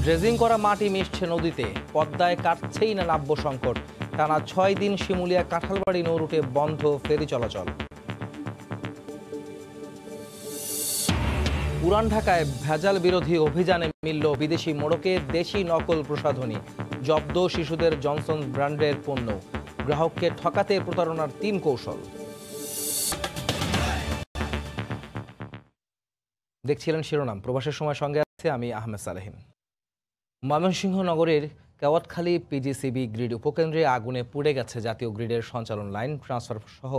Dredging করা মাটি মিশছে নদীতে, পদ্মায় কাটছেই না নাব্য সংকট। টানা ৬ দিন শিমুলিয়া কাঁঠালবাড়ি নৌরুটে বন্ধ ফেরি চলাচল। পুরান ঢাকায় ভেজাল বিরোধী অভিযানে মিলল বিদেশি মোড়কে দেশি নকল প্রসাধনী। জব্দ শিশুদের জনসন ব্র্যান্ডের পণ্য। গ্রাহককে ঠকাতে প্রতারণার ৩ কৌশল। দেখছিলেন শিরোনাম। প্রবাসের সময় সঙ্গে আছে আমি আহমেদ সালেহিন। ময়মনসিংহ নগরের কেওয়াতখালী পিজিসিবি গ্রিড উপকেন্দ্রে আগুনে পুড়ে গেছে জাতীয় গ্রিডের সঞ্চালন লাইন, ট্রান্সফার সহ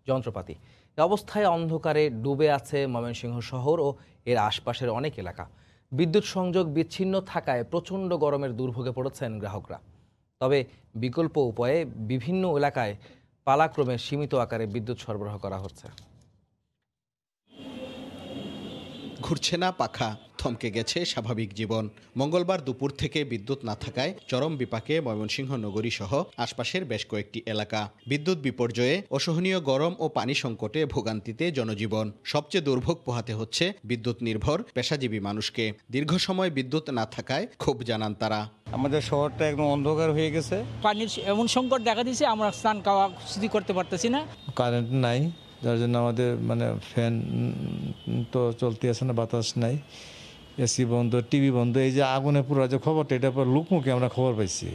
যন্ত্রপাতি। এ অবস্থায় অন্ধকারে ডুবে আছে ময়মনসিংহ শহর ও এর আশপাশের অনেক এলাকা। বিদ্যুৎ সংযোগ বিচ্ছিন্ন থাকায় প্রচণ্ড গরমের দুর্ভোগে পড়েছেন গ্রাহকরা। তবে বিকল্প উপায়ে বিভিন্ন এলাকায় পালাক্রমে সীমিত আকারে বিদ্যুৎ সরবরাহ করা হচ্ছে। ঘুরছে না পাখা, থমকে গেছে স্বাভাবিক জীবন। মঙ্গলবার দুপুর থেকে বিদ্যুৎ না থাকায় চরম বিপাকে ময়মনসিংহ নগরী সহ আশপাশের বেশ কয়েকটি এলাকা। বিদ্যুৎ বিপর্যয়ে, অসহনীয় গরম ও পানি সংকটে ভোগান্তিতে জনজীবন। সবচেয়ে দুর্ভোগ পোহাতে হচ্ছে বিদ্যুৎ নির্ভর পেশাজীবী মানুষকে। দীর্ঘ সময় বিদ্যুৎ না থাকায় ক্ষোভ জানান তারা। আমাদের শহরটা একদম অন্ধকার হয়ে গেছে, পানির এমন সংকট দেখা দিয়েছে, আমরা স্নান খাওয়া শুধু করতে পারতেছি না। কারেন্ট নাই, যার জন্য আমাদের ফ্যান তো চলতে আছে না, বাতাস নাই, এসি বন্ধ, টিভি বন্ধ। এই যে আগুনে পুরো যে খবরটা, এটা পর লোকমুখে আমরা খবর পাইছি।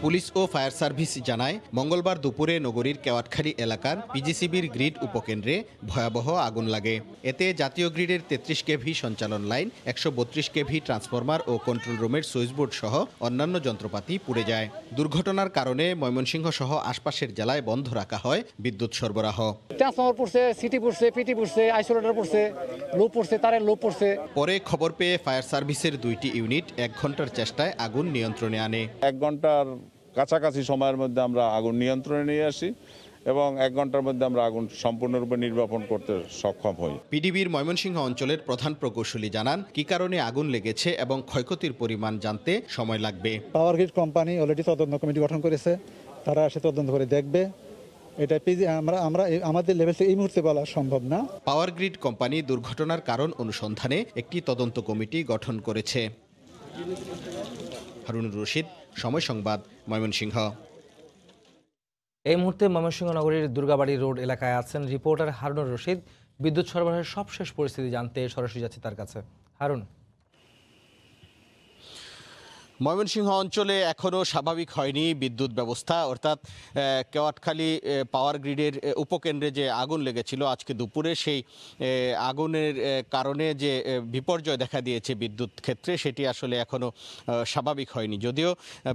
পুলিশ ও ফায়ার সার্ভিস জানায়, মঙ্গলবার দুপুরে নগরীর কেওয়াতখালী এলাকার পিজিসিবির গ্রিড উপকেন্দ্রে ভয়াবহ আগুন লাগে। এতে জাতীয় গ্রিডের 33 কেভি সঞ্চালন লাইন, 132 কেভি ট্রান্সফরমার ও কন্ট্রোল রুমের সুইচবোর্ড সহ অন্যান্য যন্ত্রপাতি পুড়ে যায়। দুর্ঘটনার কারণে ময়মনসিংহ সহ আশপাশের জেলায় বন্ধ রাখা হয় বিদ্যুৎ সরবরাহ। ট্রান্সফরমার পড়ছে, সিটি পড়ছে, পিটি পড়ছে, আইসোলেটর পড়ছে, লো পড়ছে, তারের লো পড়ছে। পরে খবর পেয়ে ফায়ার সার্ভিসের 2টি ইউনিট 1 ঘন্টার চেষ্টায় আগুন নিয়ন্ত্রণে আনে। 1 ঘন্টার কাছাকাছি সময়ের মধ্যে আমরা আগুন নিয়ন্ত্রণে নিয়ে আসি এবং 1 ঘন্টার মধ্যে আমরা আগুন সম্পূর্ণরূপে নির্বাপন করতে সক্ষম হই। পিডিবির ময়মনসিংহ অঞ্চলের প্রধান প্রকৌশলী জানান, কি কারণে আগুন লেগেছে এবং ক্ষয়ক্ষতির পরিমাণ জানতে সময় লাগবে। পাওয়ার গ্রিড কোম্পানি অলরেডি তদন্ত কমিটি গঠন করেছে, তারা এসে তদন্ত করে দেখবে। এটা আমরা আমাদের লেভেল থেকে এই মুহূর্তে বলা সম্ভব না। পাওয়ার গ্রিড কোম্পানি দুর্ঘটনার কারণ অনুসন্ধানে একটি তদন্ত কমিটি গঠন করেছে। হারুনুর রশিদ, সময় সংবাদ, ময়মনসিংহ। এই মুহূর্তে ময়মনসিংহ নগরীর দুর্গাবাড়ি রোড এলাকায় আছেন রিপোর্টার হারুনুর রশিদ। বিদ্যুৎ সরবরাহের সবশেষ পরিস্থিতি জানতে সরাসরি যাচ্ছি তার কাছে। হারুন। ময়মনসিংহ অঞ্চলে এখনও স্বাভাবিক হয়নি বিদ্যুৎ ব্যবস্থা, অর্থাৎ কেওয়াতখালী পাওয়ার গ্রিডের উপকেন্দ্রে যে আগুন লেগেছিল আজকে দুপুরে, সেই আগুনের কারণে যে বিপর্যয় দেখা দিয়েছে বিদ্যুৎ ক্ষেত্রে, সেটি আসলে এখনও স্বাভাবিক হয়নি। যদিও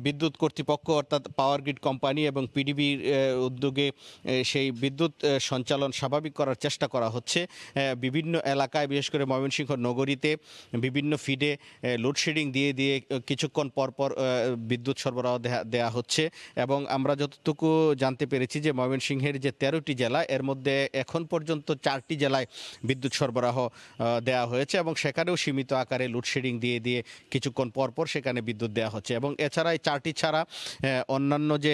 বিদ্যুৎ কর্তৃপক্ষ অর্থাৎ পাওয়ার গ্রিড কোম্পানি এবং পিডিবির উদ্যোগে সেই বিদ্যুৎ সঞ্চালন স্বাভাবিক করার চেষ্টা করা হচ্ছে। বিভিন্ন এলাকায়, বিশেষ করে ময়মনসিংহ নগরীতে বিভিন্ন ফিডে লোডশেডিং দিয়ে দিয়ে কিছুক্ষণ পরপর বিদ্যুৎ সরবরাহ দেয়া হচ্ছে। এবং আমরা যতটুকু জানতে পেরেছি যে ময়মনসিংহের যে 13টি জেলা, এর মধ্যে এখন পর্যন্ত 4টি জেলায় বিদ্যুৎ সরবরাহ দেওয়া হয়েছে এবং সেখানেও সীমিত আকারে লোডশেডিং দিয়ে দিয়ে কিছুক্ষণ পরপর সেখানে বিদ্যুৎ দেওয়া হচ্ছে। এবং এছাড়া এই 4টি ছাড়া অন্যান্য যে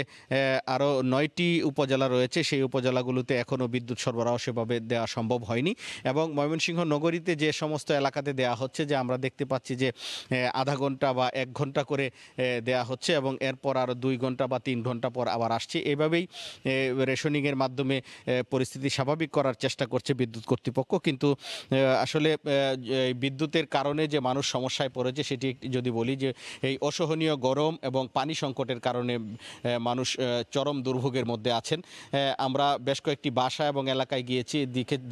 আরও 9টি উপজেলা রয়েছে, সেই উপজেলাগুলোতে এখনও বিদ্যুৎ সরবরাহ সেভাবে দেওয়া সম্ভব হয়নি। এবং ময়মনসিংহ নগরীতে যে সমস্ত এলাকাতে দেওয়া হচ্ছে, যে আমরা দেখতে পাচ্ছি যে আধা ঘন্টা বা 1 ঘন্টা করে দেয়া হচ্ছে এবং এরপর আরও 2 ঘন্টা বা 3 ঘন্টা পর আবার আসছে। এভাবেই রেশনিংয়ের মাধ্যমে পরিস্থিতি স্বাভাবিক করার চেষ্টা করছে বিদ্যুৎ কর্তৃপক্ষ। কিন্তু আসলে বিদ্যুতের কারণে যে মানুষ সমস্যায় পড়েছে, সেটি যদি বলি যে এই অসহনীয় গরম এবং পানি সংকটের কারণে মানুষ চরম দুর্ভোগের মধ্যে আছেন। আমরা বেশ কয়েকটি বাসা এবং এলাকায় গিয়েছি,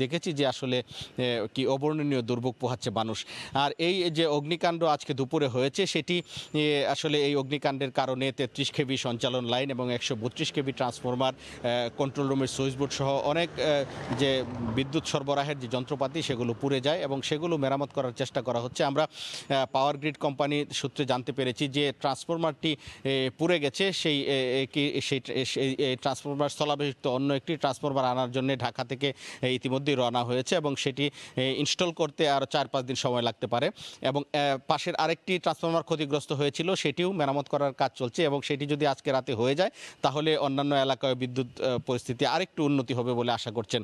দেখেছি যে আসলে কি অবর্ণনীয় দুর্ভোগ পোহাচ্ছে মানুষ। আর এই যে অগ্নিকাণ্ড আজকে দুপুরে হয়েছে, সেটি আসলে এই অগ্নিকাণ্ডের কারণে 33 কেভি সঞ্চালন লাইন এবং 132 কেভি ট্রান্সফরমার, কন্ট্রোল রুমের সুইচবোর্ড সহ অনেক যে বিদ্যুৎ সরবরাহের যে যন্ত্রপাতি, সেগুলো পুড়ে যায় এবং সেগুলো মেরামত করার চেষ্টা করা হচ্ছে। আমরা পাওয়ার গ্রিড কোম্পানি সূত্রে জানতে পেরেছি যে ট্রান্সফরমারটি পুড়ে গেছে, সেই ট্রান্সফরমার স্থলাভিষিক্ত অন্য একটি ট্রান্সফরমার আনার জন্য ঢাকা থেকে ইতিমধ্যেই রওনা হয়েছে এবং সেটি ইনস্টল করতে আরও 4-5 দিন সময় লাগতে পারে। এবং পাশের আরেকটি ট্রান্সফরমার ক্ষতিগ্রস্ত হয়েছিল, সেটিও মেরামত করার কাজ চলছে এবং সেটি যদি আজকে রাতে হয়ে যায়, তাহলে অন্যান্য এলাকায় বিদ্যুৎ পরিস্থিতি আরেকটু উন্নতি হবে বলে আশা করছেন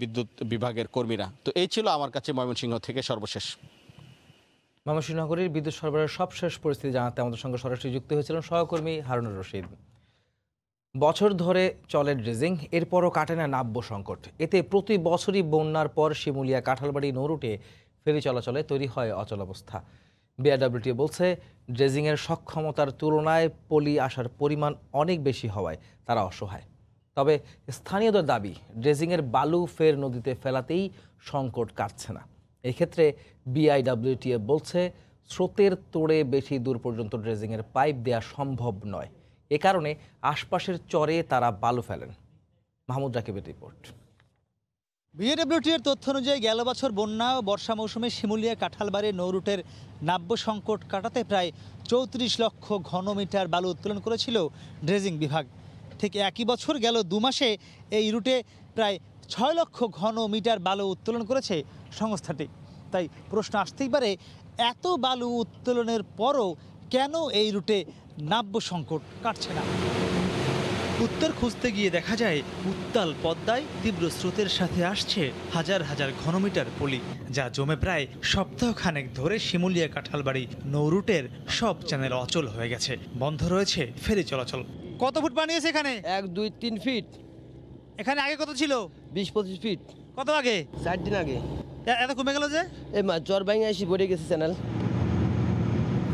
বিদ্যুৎ বিভাগের কর্মীরা। তো এই ছিল আমার কাছে ময়মনসিংহ থেকে সর্বশেষ। ময়মনসিংহ নগরীর বিদ্যুৎ সরবরাহের সবশেষ পরিস্থিতি জানাতে আমাদের সঙ্গে সরাসরি যুক্ত হয়েছিলেন সহকর্মী হারুনুর রশিদ। বছর ধরে চলে ড্রেজিং, এরপরও কাটে না নাব্য সংকট। এতে প্রতি বছরই বন্যার পর শিমুলিয়া কাঁঠালবাড়ি নৌরুটে ফেরি চলাচলে তৈরি হয় অচলাবস্থা। বিআরডব্লিউটি বলছে, ড্রেজিংয়ের সক্ষমতার তুলনায় পলি আসার পরিমাণ অনেক বেশি হওয়ায় তারা অসহায়। তবে স্থানীয়দের দাবি, ড্রেজিংয়ের বালু ফের নদীতে ফেলাতেই সংকট কাটছে না। এক্ষেত্রে বিআইডব্লিউটিএ বলছে, স্রোতের তোড়ে বেশি দূর পর্যন্ত ড্রেজিংয়ের পাইপ দেওয়া সম্ভব নয়। এ কারণে আশপাশের চরে তারা বালু ফেলেন। মাহমুদ রাকিবের রিপোর্ট। বিএডব্লিউটির তথ্য অনুযায়ী গেল বছর বন্যা ও বর্ষা মৌসুমে শিমুলিয়া কাঁঠালবাড়ি নৌরুটের নাব্য সংকট কাটাতে প্রায় ৩৪ লক্ষ ঘনমিটার বালু উত্তোলন করেছিল ড্রেজিং বিভাগ। ঠিক একই বছর গেল ২ মাসে এই রুটে প্রায় ৬ লক্ষ ঘনমিটার বালু উত্তোলন করেছে সংস্থাটি। তাই প্রশ্ন আসতেই পারে, এত বালু উত্তোলনের পরও কেন এই রুটে নাব্য সংকট কাটছে না? উত্তর খুঁজতে গিয়ে দেখা যায়, উত্তাল পদ্মায় তীব্র স্রোতের সাথে আসছে হাজার হাজার ঘনমিটার পলি, যা জমে প্রায় সপ্তাহখানেক ধরে শিমুলিয়া কাঁঠালবাড়ি নৌরুটের সব চ্যানেল অচল হয়ে গেছে। বন্ধ রয়েছে ফেরি চলাচল। কত ফুট পানি আছে এখানে? ১, ২, ৩ ফিট। এখানে আগে কত ছিল? ২০-২৫ ফিট। কত আগে? ৪ দিন আগে। এত কমে গেল যে? এই জ্বর ভাঙে এসে ভরে গেছে চ্যানেল।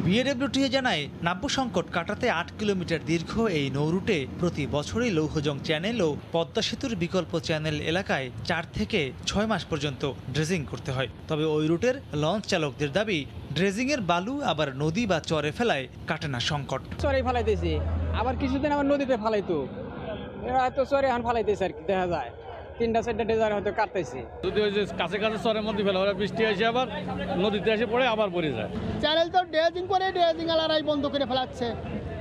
বিএডব্লিউটিএ জানায়, নাব্য সংকট কাটাতে ৮ কিলোমিটার দীর্ঘ এই নৌরুটে প্রতি বছরই লৌহজং চ্যানেল ও পদ্মা সেতুর বিকল্প চ্যানেল এলাকায় ৪ থেকে ৬ মাস পর্যন্ত ড্রেজিং করতে হয়। তবে ওই রুটের লঞ্চ চালকদের দাবি, ড্রেজিংয়ের বালু আবার নদী বা চরে ফেলায় কাটে না সংকট। চরে ফালাইতেছি, আবার কিছুদিন আবার নদীতে ফালাইতো, এরা হয়তো চরে এখন ফালাইতেছে আর কি, দেখা যায় ৩টা-৪টা ডেজার হয়তো কাটতেছি। যদি ওই যে কাছে কাছে চরের মধ্যে ফেলা, ওরা বৃষ্টি এসে আবার নদীতে এসে পড়ে আবার পড়ে যায়। চ্যানেল তো ড্রেজিং করে ড্রেজিং আলারাই বন্ধ করে ফেলাচ্ছে।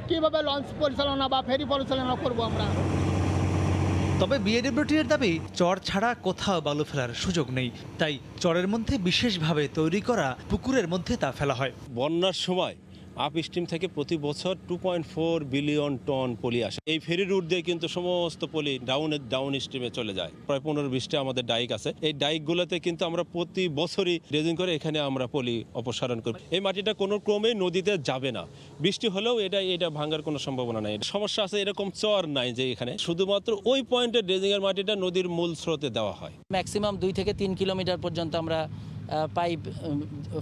কিভাবে লঞ্চ পরিচালনা বা ফেরি পরিচালনা করব আমরা? তবে বিএডব্লিউটির দাবি, চর ছাড়া কোথাও বালু ফেলার সুযোগ নেই। তাই চরের মধ্যে বিশেষভাবে তৈরি করা পুকুরের মধ্যে তা ফেলা হয়। বন্যার সময় আপ স্ট্রিম থেকে প্রতি বছর 2.4 বিলিয়ন টন পলি আসে। এই ফেরি রুট দিয়ে কিন্তু সমস্ত পলি ডাউন স্ট্রিমে চলে যায়। প্রায় 15-20টা আমাদের ডাইক আছে। এই ডাইকগুলোতে কিন্তু আমরা প্রতি বছরই ড্রেজিং করে এখানে আমরা পলি অপসারণ করি। এই মাটিটা কোনো ক্রমেই নদীতে যাবে না। বৃষ্টি হলেও এটা ভাঙার কোনো সম্ভাবনা নাই। সমস্যা আছে, এরকম চর নাই যে এখানে শুধুমাত্র ওই পয়েন্টে ড্রেজিংয়ের মাটিটা নদীর মূল স্রোতে দেওয়া হয়। ম্যাক্সিমাম 2 থেকে 3 কিলোমিটার পর্যন্ত আমরা পাইপ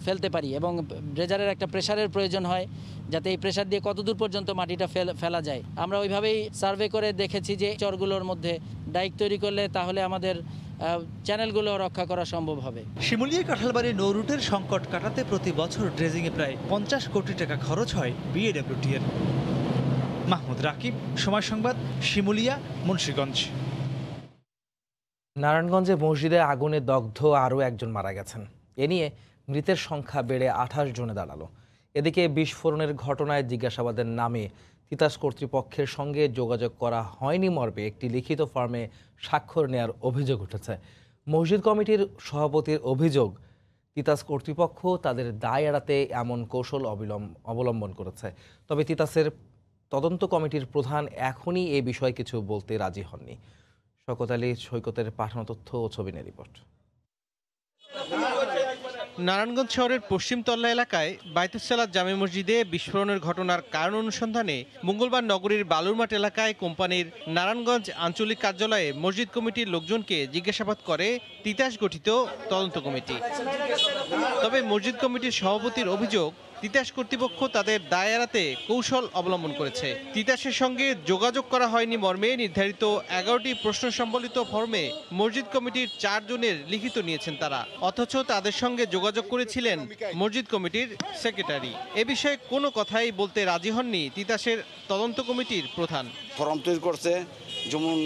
ফেলতে পারি এবং ড্রেজারের একটা প্রেসারের প্রয়োজন হয়, যাতে এই প্রেসার দিয়ে কতদূর পর্যন্ত মাটিটা ফেলা যায়। আমরা ওইভাবেই সার্ভে করে দেখেছি যে চরগুলোর মধ্যে ডাইক তৈরি করলে তাহলে আমাদের চ্যানেলগুলো রক্ষা করা সম্ভব হবে। শিমুলিয়া কাঁঠালবাড়ি নৌরুটের সংকট কাটাতে প্রতি বছর ড্রেজিংয়ে প্রায় 50 কোটি টাকা খরচ হয় বিএডব্লিউটিএর। মাহমুদ রাকিব, সময় সংবাদ, শিমুলিয়া, মুন্সিগঞ্জ। নারায়ণগঞ্জে মসজিদে আগুনে দগ্ধ আরও একজন মারা গেছেন। এ নিয়ে মৃতের সংখ্যা বেড়ে 28 জনে দাঁড়ালো। এদিকে বিস্ফোরণের ঘটনায় জিজ্ঞাসাবাদের নামে তিতাস কর্তৃপক্ষের সঙ্গে যোগাযোগ করা হয়নি মর্মে একটি লিখিত ফর্মে স্বাক্ষর নেওয়ার অভিযোগ উঠেছে। মসজিদ কমিটির সভাপতির অভিযোগ, তিতাস কর্তৃপক্ষ তাদের দায় এড়াতে এমন কৌশল অবলম্বন করেছে। তবে তিতাসের তদন্ত কমিটির প্রধান এখনই এ বিষয়ে কিছু বলতে রাজি হননি। শওকত আলী সৈকতের পাঠানো তথ্য ও ছবি নিয়ে রিপোর্ট। নারায়ণগঞ্জ শহরের পশ্চিমতল্লা এলাকায় বাইতুসসালাত জামে মসজিদে বিস্ফোরণের ঘটনার কারণ অনুসন্ধানে মঙ্গলবার নগরীর বালুরমাঠ এলাকায় কোম্পানির নারায়ণগঞ্জ আঞ্চলিক কার্যালয়ে মসজিদ কমিটির লোকজনকে জিজ্ঞাসাবাদ করে তিতাস গঠিত তদন্ত কমিটি। তবে মসজিদ কমিটির সভাপতির অভিযোগ, তিতাস কর্তৃপক্ষ তাদের দায় এড়াতে কৌশল অবলম্বন করেছে। তিতাসের সঙ্গে যোগাযোগ করা হয়নি মর্মে নির্ধারিত 11টি প্রশ্ন সম্বলিত ফর্মে মসজিদ কমিটির 4 জনের লিখিত নিয়েছেন তারা, অথচ তাদের সঙ্গে যোগাযোগ করেছিলেন মসজিদ কমিটির সেক্রেটারি। এ বিষয়ে কোনো কথাই বলতে রাজি হননি তিতাসের তদন্ত কমিটির প্রধান। ফর্ম তৈরি করছে, যেমন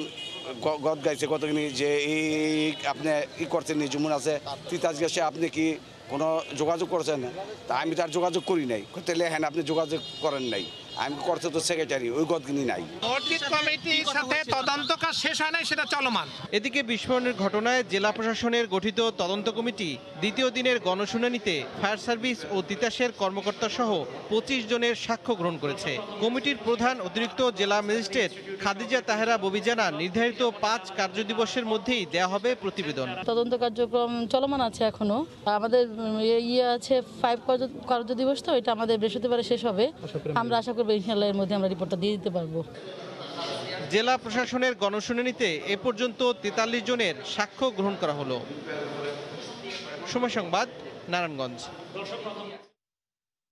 গদ গাইছে কতখানি যে এই আপনি করছেন, যেমন আছে তিতাস গ্যাসে আপনি কি কোনো যোগাযোগ করেছেন? তা আমি তার যোগাযোগ করি নাই। তাহলে হ্যাঁ, আপনি যোগাযোগ করেন নাই, আমি করছে তো সেক্রেটারি, ওই গদগিনি নাই। মসজিদ কমিটির সাথে তদন্ত কাজ শেষ হয় নাই, সেটা চলমান। এদিকে বিস্ফোরণের ঘটনায় জেলা প্রশাসনের গঠিত তদন্ত কমিটি দ্বিতীয় দিনের গণশুনানিতে ফায়ার সার্ভিস ও তিতাসের কর্মকর্তা সহ 25 জনের সাক্ষ্য গ্রহণ করেছে। কমিটির প্রধান অতিরিক্ত জেলা ম্যাজিস্ট্রেট খাদিজা তাহেরা ববি জানান, নির্ধারিত 5 কার্যদিবসের মধ্যেই দেয়া হবে প্রতিবেদন। তদন্ত কার্যক্রম চলমান আছে এখনো। আমাদের আছে 5 কার্যদিবস, তো এটা আমাদের বৃহস্পতিবারে শেষ হবে। আমরা আশা করব ইনশাআল্লাহ এর মধ্যে আমরা রিপোর্টটা দিয়ে দিতে পারবো। জেলা প্রশাসনের গণশুনানিতে এ পর্যন্ত 43 জনের সাক্ষ্য গ্রহণ করা হলো। সময় সংবাদ, নারায়ণগঞ্জ।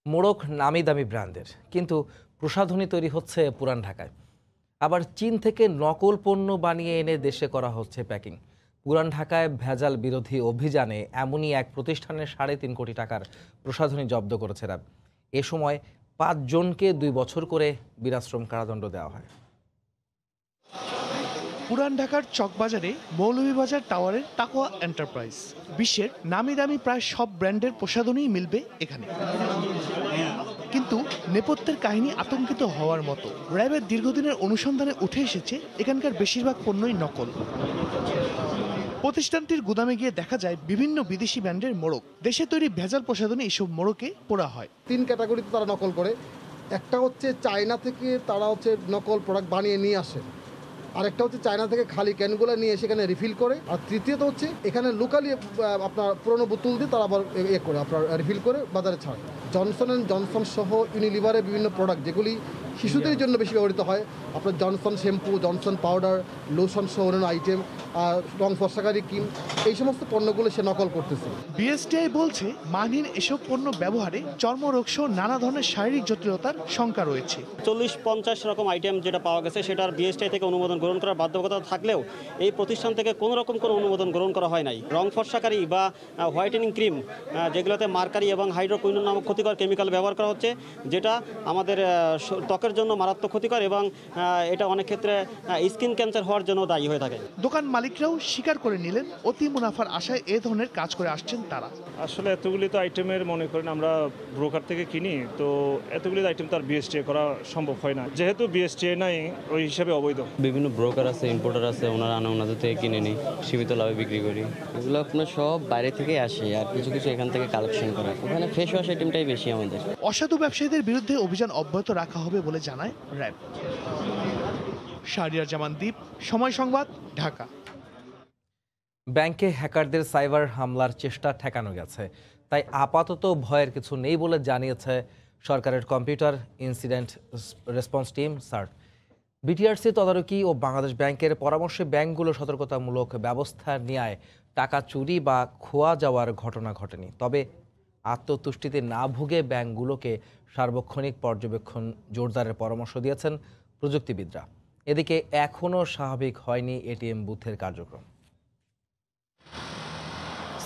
মোড়ক নামি দামি ব্র্যান্ডের, কিন্তু প্রসাধনী তৈরি হচ্ছে পুরান ঢাকায়। আবার চীন থেকে নকল পণ্য বানিয়ে এনে দেশে করা হচ্ছে প্যাকিং। পুরান ঢাকায় ভেজাল বিরোধী অভিযানে এমনই এক প্রতিষ্ঠানের 3.5 কোটি টাকার প্রসাধনী জব্দ করেছে র্যাব। এ সময় 5 জনকে 2 বছর করে বিরাশ্রম কারাদণ্ড দেওয়া হয়। পুরান ঢাকার চকবাজারে মৌলভীবাজার টাওয়ারের তাকওয়া এন্টারপ্রাইজ। বিশ্বের নামি দামি প্রায় সব ব্র্যান্ডের প্রসাধনীই মিলবে এখানে, কিন্তু নেপথ্যের কাহিনী আতঙ্কিত হওয়ার মতো। র্যাবের দীর্ঘদিনের অনুসন্ধানে উঠে এসেছে এখানকার বেশিরভাগ পণ্যই নকল। প্রতিষ্ঠানটির গুদামে গিয়ে দেখা যায় বিভিন্ন বিদেশি ব্র্যান্ডের মোড়ক। দেশে তৈরি ভেজাল প্রসাধনী এসব মোড়কে পোড়া হয়। 3 ক্যাটাগরিতে তারা নকল করে। একটা হচ্ছে চায়না থেকে তারা নকল প্রোডাক্ট বানিয়ে নিয়ে আসে, আরেকটা হচ্ছে চায়না থেকে খালি ক্যানগুলো নিয়ে এসে এখানে রিফিল করে, আর তৃতীয়ত হচ্ছে এখানে লোকালি আপনার পুরনো বোতল দিয়ে তারা আবার করে আপনার রিফিল করে বাজারে ছাড়ে। জনসন অ্যান্ড জনসন সহ ইউনিলিভারের বিভিন্ন প্রোডাক্ট যেগুলি শিশুদের জন্য বেশি ব্যবহৃত হয়, আপনার Johnson shampoo, Johnson powder, lotion সহ অন্যান্য আইটেম, রং ফর্সাকারী ক্রিম, এই সমস্ত পণ্যগুলো সে নকল করতেছে। বিএসটিআই বলছে মানহীন এসব পণ্য ব্যবহারে চর্মরোগ সহ নানা ধরনের শারীরিক জটিলতার শঙ্কা রয়েছে। 40-50 রকম আইটেম যেটা পাওয়া গেছে, সেটার বিএসটিআই থেকে অনুমোদন গ্রহণ করার বাধ্যবাধকতা থাকলেও এই প্রতিষ্ঠান থেকে কোনো রকম কোনো অনুমোদন গ্রহণ করা হয় নাই। রং ফর্সাকারী বা হোয়াইটেনিং ক্রিম, যেগুলোতে মার্কারি এবং হাইড্রোকুইনোন নামক ক্ষতিকর কেমিক্যাল ব্যবহার করা হচ্ছে, যেটা আমাদের ত্বকের জন্য মারাত্মক ক্ষতিকর এবং এটা অনেক ক্ষেত্রে স্কিন ক্যান্সার হওয়ার জন্য দায়ী হয়ে থাকে। দোকান মালিকরাও স্বীকার করে নিলেন অতি মুনাফার আশায় এ ধরনের কাজ করে আসছেন তারা। আসলে এতগুলি তো আইটেমের মনে করেন আমরা ব্রোকার থেকে কিনি, তো এতগুলি আইটেম তার বিএসটিআই করা সম্ভব হয় না, যেহেতু বিএসটিআই নাই ওই হিসাবে অবৈধ। বিভিন্ন ব্রোকার আছে, ইম্পোর্টার আছে, ওনারা ওনাদের থেকে কিনে নিই, সীমিত লাভে বিক্রি করি। এগুলো আপনার সব বাইরে থেকে আসে, আর কিছু কিছু এখান থেকে কালেকশন করা। ওখানে ফেস ওয়াশ আইটেমটাই বেশি আমাদের। অসাধু ব্যবসায়ীদের বিরুদ্ধে অভিযান অব্যাহত রাখা হবে বলে জানায় র্যাব। শাহরিয়ার জামান দ্বীপ, সময় সংবাদ, ঢাকা। ব্যাংকে হ্যাকারদের সাইবার হামলার চেষ্টা ঠেকানো গেছে, তাই আপাতত ভয়ের কিছু নেই বলে জানিয়েছে সরকারের computer incident response team shirt. BTRC তদারকি ও বাংলাদেশ ব্যাংকের পরামর্শে ব্যাংকগুলো সতর্কতামূলক ব্যবস্থা নেয় টাকা চুরি বা খোয়া যাওয়ার ঘটনা ঘটেনি। তবে আত্মতুষ্টিতে না ভুগে ব্যাংকগুলোকে সার্বক্ষণিক পর্যবেক্ষণ জোরদারের পরামর্শ দিয়েছেন প্রযুক্তিবিদরা। এদিকে এখনও স্বাভাবিক হয়নি এটিএম বুথের কার্যক্রম।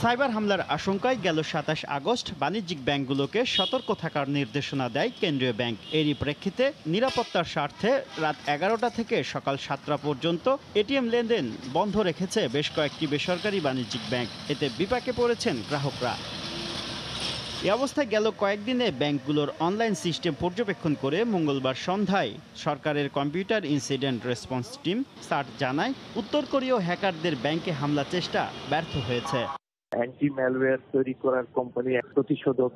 সাইবার হামলার আশঙ্কায় গেল 27 আগস্ট বাণিজ্যিক ব্যাংকগুলোকে সতর্ক থাকার নির্দেশনা দেয় কেন্দ্রীয় ব্যাংক। এরই প্রেক্ষিতে নিরাপত্তার স্বার্থে রাত 11টা থেকে সকাল 7টা পর্যন্ত এটিএম লেনদেন বন্ধ রেখেছে বেশ কয়েকটি বেসরকারি বাণিজ্যিক ব্যাংক। এতে বিপাকে পড়েছেন গ্রাহকরা। এ অবস্থায় গেল কয়েকদিনে ব্যাংকগুলোর অনলাইন সিস্টেম পর্যবেক্ষণ করে মঙ্গলবার সন্ধ্যায় সরকারের computer incident response team shirt জানায়, উত্তর কোরীয় হ্যাকারদের ব্যাংকে হামলা চেষ্টা ব্যর্থ হয়েছে। অ্যান্টি ম্যালওয়্যার তৈরি করার কোম্পানি এক প্রতিষেধক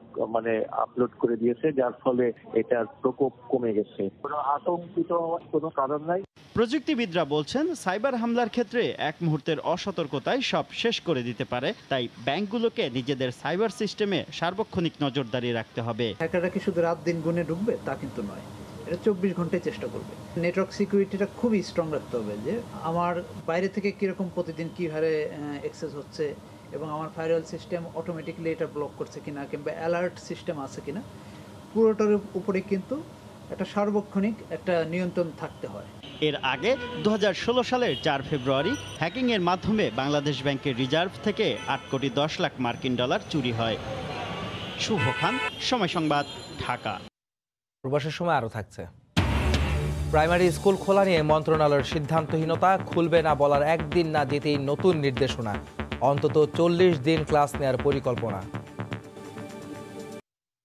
আপলোড করে দিয়েছে, যার ফলে এটার প্রকোপ কমে গেছে। কোনো আতঙ্কিত হওয়ার কোনো কারণ নাই। প্রযুক্তিবিদরা বলছেন, সাইবার হামলার ক্ষেত্রে এক মুহূর্তের অসতর্কতায় সব শেষ করে দিতে পারে। তাই ব্যাংকগুলোকে নিজেদের সাইবার সিস্টেমে সার্বক্ষণিক নজরদারি রাখতে হবে। হ্যাকাররা কি শুধু রাত দিন গুনে ঢুকবে তা কিন্তু নয়, এটা 24 ঘন্টায় চেষ্টা করবে। নেটওয়ার্ক সিকিউরিটিটা খুবই স্ট্রং রাখতে হবে, যে আমার বাইরে থেকে কিরকম প্রতিদিন কী হারে অ্যাক্সেস হচ্ছে এবং আমার ফায়ারওয়াল সিস্টেম অটোমেটিক্যালি এটা ব্লক করছে কিনা কিংবা অ্যালার্ট সিস্টেম আছে কিনা, পুরোটার উপরে কিন্তু একটা সার্বক্ষণিক একটা নিয়ন্ত্রণ থাকতে হয়। এর আগে 2016 সালের 4 ফেব্রুয়ারি হ্যাকিংয়ের মাধ্যমে বাংলাদেশ ব্যাংকের রিজার্ভ থেকে 8 কোটি 10 লাখ মার্কিন ডলার চুরি হয়। শুভ খান, সময় সংবাদ, ঢাকা। প্রবাসের সময় আরও থাকছে। প্রাইমারি স্কুল খোলা নিয়ে মন্ত্রণালয়ের সিদ্ধান্তহীনতা, খুলবে না বলার একদিন না যেতেই নতুন নির্দেশনা, অন্তত 40 দিন ক্লাস নেওয়ার পরিকল্পনা।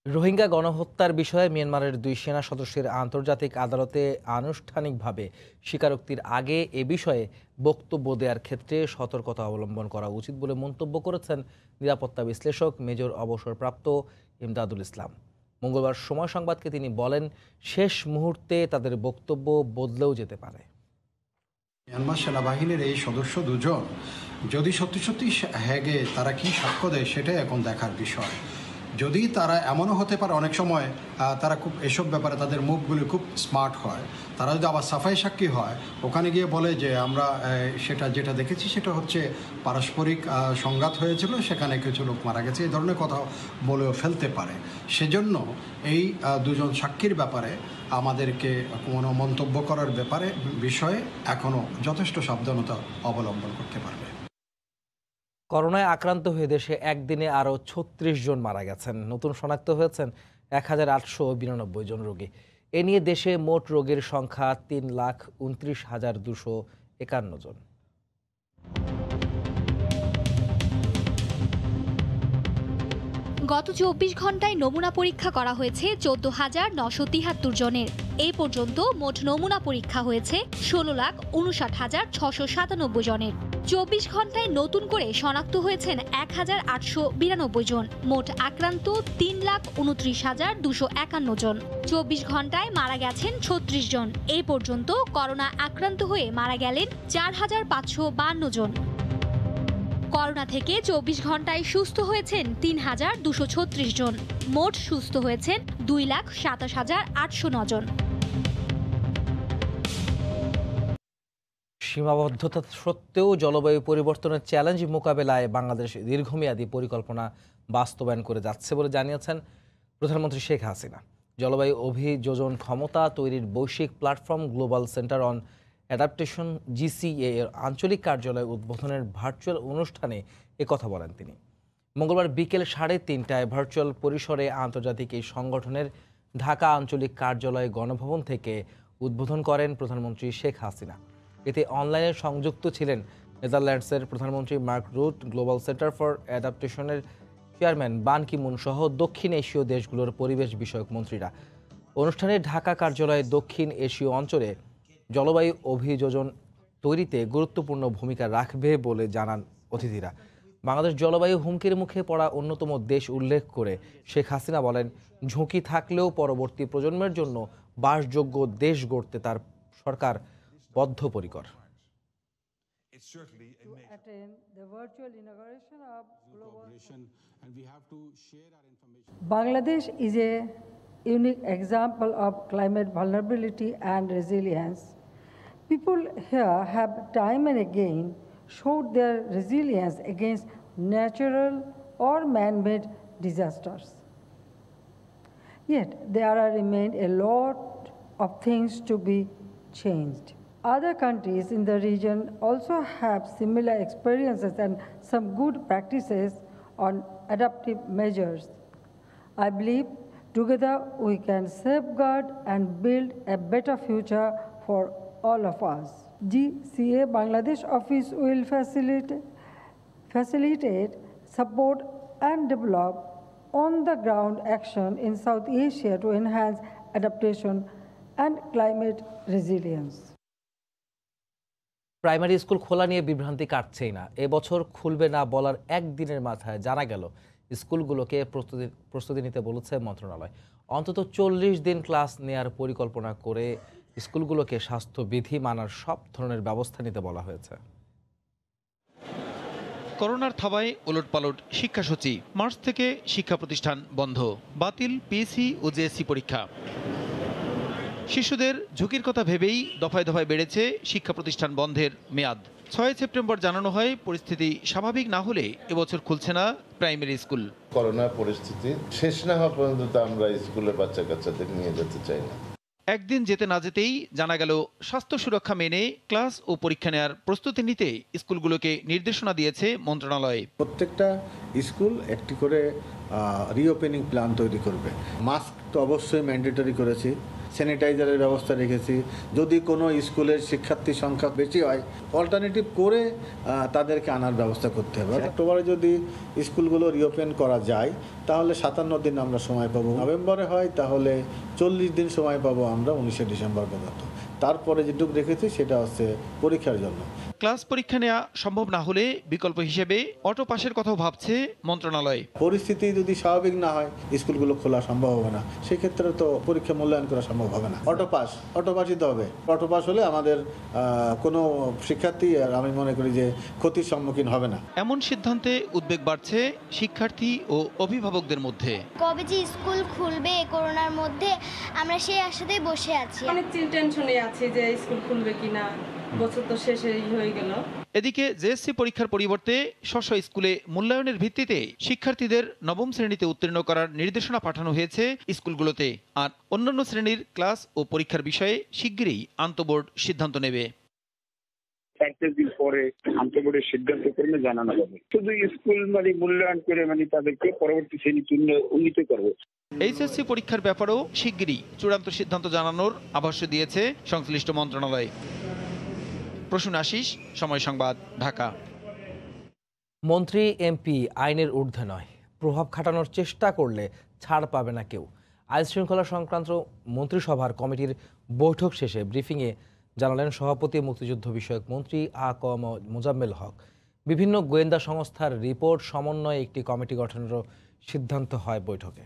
রোহিঙ্গা গণহত্যার বিষয়ে মিয়ানমারের 2 সেনা সদস্যের আন্তর্জাতিক আদালতে আনুষ্ঠানিকভাবে স্বীকারোক্তির আগে এ বিষয়ে বক্তব্য দেওয়ার ক্ষেত্রে সতর্কতা অবলম্বন করা উচিত বলে মন্তব্য করেছেন নিরাপত্তা বিশ্লেষক মেজর অবসরপ্রাপ্ত ইমদাদুল ইসলাম। মঙ্গলবার সময় সংবাদকে তিনি বলেন, শেষ মুহূর্তে তাদের বক্তব্য বদলেও যেতে পারে। মিয়ানমার সেনাবাহিনীর এই সদস্য দুজন যদি সত্যি সত্যি হ্যাগে তারা কি সাক্ষ্য দেয় সেটাই এখন দেখার বিষয়। যদি তারা এমনও হতে পারে, অনেক সময় তারা খুব এসব ব্যাপারে তাদের মুখগুলি খুব স্মার্ট হয়, তারা যদি আবার সাফাই সাক্ষী হয়, ওখানে গিয়ে বলে যে আমরা যেটা দেখেছি সেটা হচ্ছে পারস্পরিক সংঘাত হয়েছিল, সেখানে কিছু লোক মারা গেছে, এই ধরনের কথা বলেও ফেলতে পারে। সেজন্য এই দুজন সাক্ষীর ব্যাপারে আমাদেরকে কোনো মন্তব্য করার বিষয়ে এখনও যথেষ্ট সাবধানতা অবলম্বন করতে পারবে। করোনায় আক্রান্ত হয়ে দেশে একদিনে আরও 36 জন মারা গেছেন। নতুন শনাক্ত হয়েছেন 1892 জন রোগী। এ নিয়ে দেশে মোট রোগীর সংখ্যা 3,29,251 জন। গত 24 ঘন্টায় নমুনা পরীক্ষা করা হয়েছে 14,973 জনের। এই পর্যন্ত মোট নমুনা পরীক্ষা হয়েছে 16,59,697 জনের। 24 ঘন্টায় নতুন করে শনাক্ত হয়েছেন 1,892 জন। মোট আক্রান্ত 3,29,251 জন। 24 ঘন্টায় মারা গেছেন 36 জন। এই পর্যন্ত করোনা আক্রান্ত হয়ে মারা গেলেন 4,552 জন। করোনা থেকে 24 ঘন্টায় সুস্থ হয়েছেন 3,236 জন। মোট সুস্থ হয়েছেন 2,27,809 জন। সীমাবদ্ধতা সত্ত্বেও জলবায়ু পরিবর্তনের চ্যালেঞ্জ মোকাবেলায় বাংলাদেশ দীর্ঘমেয়াদী পরিকল্পনা বাস্তবায়ন করে যাচ্ছে বলে জানিয়েছেন প্রধানমন্ত্রী শেখ হাসিনা। জলবায়ু অভিযোজন ক্ষমতা তৈরির বৈশ্বিক platform global centre on adaptation GCA এর আঞ্চলিক কার্যালয় উদ্বোধনের ভার্চুয়াল অনুষ্ঠানে একথা বলেন তিনি। মঙ্গলবার বিকেল 3:30টায় ভার্চুয়াল পরিসরে আন্তর্জাতিক এই সংগঠনের ঢাকা আঞ্চলিক কার্যালয় গণভবন থেকে উদ্বোধন করেন প্রধানমন্ত্রী শেখ হাসিনা। এতে অনলাইনে সংযুক্ত ছিলেন নেদারল্যান্ডসের প্রধানমন্ত্রী Mark Rutte, global centre for অ্যাডাপ্টেশনের চেয়ারম্যান বান কি মুন সহ দক্ষিণ এশীয় দেশগুলোর পরিবেশ বিষয়ক মন্ত্রীরা। অনুষ্ঠানে ঢাকা কার্যালয়ে দক্ষিণ এশীয় অঞ্চলে জলবায়ু অভিযোজন তৈরিতে গুরুত্বপূর্ণ ভূমিকা রাখবে বলে জানান অতিথিরা। বাংলাদেশ জলবায়ু হুমকির মুখে পড়া অন্যতম দেশ উল্লেখ করে শেখ হাসিনা বলেন, ঝুঁকি থাকলেও পরবর্তী প্রজন্মের জন্য বাসযোগ্য দেশ গড়তে তার সরকার বদ্ধপরিকর। Bangladesh is a unique example of climate vulnerability and resilience. People here have time and again showed their resilience against natural or man-made disasters. Yet there remain a lot of things to be changed. Other countries in the region also have similar experiences and some good practices on adaptive measures. I believe together we can safeguard and build a better future for all of us. GCA Bangladesh office will facilitate, support and develop on-the-ground action in South Asia to enhance adaptation and climate resilience. Primary school খোলা নিয়ে বিভ্রান্তি কাটছেই না। এবছর খুলবে না বলার একদিনের মাথায় জানা গেল স্কুলগুলোকে প্রস্তুতি নিতে বলেছে মন্ত্রণালয়। অন্তত 40 দিন ক্লাস নেয়ার পরিকল্পনা করে স্কুলগুলোকে স্বাস্থ্যবিধি মানার সব ধরনের ব্যবস্থা নিতে বলা হয়েছে। করোনার থাবায় ওলটপালট শিক্ষাসূচি। মার্চ থেকে শিক্ষা প্রতিষ্ঠান বন্ধ, বাতিল পিএসসি ও জেএসসি পরীক্ষা। শিশুদের ঝুঁকির কথা ভেবেই দফায় দফায় বেড়েছে শিক্ষা প্রতিষ্ঠান বন্ধের মেয়াদ। 6 সেপ্টেম্বর জানানো হয় পরিস্থিতি স্বাভাবিক না হলে এবছর খুলছে না প্রাইমারি স্কুল। করোনা পরিস্থিতি শেষ না হওয়া পর্যন্ত আমরা স্কুলে বাচ্চা কাচ্চাদের নিয়ে যেতে চাই না। একদিন যেতে না যেতেই জানা গেল স্বাস্থ্য সুরক্ষা মেনে ক্লাস ও পরীক্ষা নেওয়ার প্রস্তুতি নিতে স্কুলগুলোকে নির্দেশনা দিয়েছে মন্ত্রণালয়। প্রত্যেকটা স্কুল একটি করে রিওপেনিং প্ল্যান তৈরি করবে। মাস্ক তো অবশ্যই ম্যান্ডেটরি করেছি, স্যানিটাইজারের ব্যবস্থা রেখেছি। যদি কোনো স্কুলের শিক্ষার্থীর সংখ্যা বেশি হয় অল্টারনেটিভ করে তাদেরকে আনার ব্যবস্থা করতে হবে। অক্টোবরে যদি স্কুলগুলো রিওপেন করা যায় তাহলে 57 দিন আমরা সময় পাবো। নভেম্বরে হয় তাহলে 40 দিন সময় পাবো আমরা 19 ডিসেম্বর পর্যন্ত। তারপরে যেটুকু রেখেছি সেটা হচ্ছে পরীক্ষার জন্য। ক্লাস পরীক্ষা নেওয়া সম্ভব না হলে বিকল্প হিসেবে অটো পাসের কথাও ভাবছে মন্ত্রণালয়। পরিস্থিতি যদি স্বাভাবিক না হয় স্কুলগুলো খোলা সম্ভব হবে না, সেক্ষেত্রে তো পরীক্ষা মূল্যায়ন করা সম্ভব হবে না। অটো পাস দিতে হবে। অটো পাস হলে আমাদের কোনো শিক্ষার্থী আমি মনে করি যে ক্ষতির সম্মুখীন হবে না। এমন সিদ্ধান্তে উদ্বেগ বাড়ছে শিক্ষার্থী ও অভিভাবকদের মধ্যে। কবে যে স্কুল খুলবে করোনার মধ্যে আমরা সেই আশাতেই বসে আছি। অনেক টেনশনে আছি যে স্কুল খুলবে কিনা, বছর তো শেষই হয়ে গেল। এদিকে জেএসসি পরীক্ষার পরিবর্তে স্ব স্কুলে মূল্যায়নের ভিত্তিতে শিক্ষার্থীদের নবম শ্রেণীতে উত্তীর্ণ করার নির্দেশনা পাঠানো হয়েছে স্কুলগুলোতে। আর অন্যান্য শ্রেণীর ক্লাস ও পরীক্ষার বিষয়ে শিগগিরই আন্তঃবোর্ড সিদ্ধান্ত নেবে। 4 দিন পরে আন্তঃবোর্ডের সিদ্ধান্ত করলে জানানো হবে। শুধু স্কুল মূল্যায়ন করে তাদেরকে পরবর্তী শ্রেণীতে উন্নীত করবে। এইচএসসি পরীক্ষার ব্যাপারেও শিগগিরই চূড়ান্ত সিদ্ধান্ত জানানোর আভাস দিয়েছে সংশ্লিষ্ট মন্ত্রণালয়। প্রসূন আশিস, সময় সংবাদ, ঢাকা। মন্ত্রী এমপি আইনের ঊর্ধ্বে নয়, প্রভাব খাটানোর চেষ্টা করলে ছাড় পাবে না কেউ। আইন শৃঙ্খলা সংক্রান্ত মন্ত্রিসভার কমিটির বৈঠক শেষে ব্রিফিংয়ে জানালেন সভাপতি মুক্তিযুদ্ধ বিষয়ক মন্ত্রী আ.ক.ম মোজাম্মেল হক। বিভিন্ন গোয়েন্দা সংস্থার রিপোর্ট সমন্বয়ে একটি কমিটি গঠনেরও সিদ্ধান্ত হয় বৈঠকে।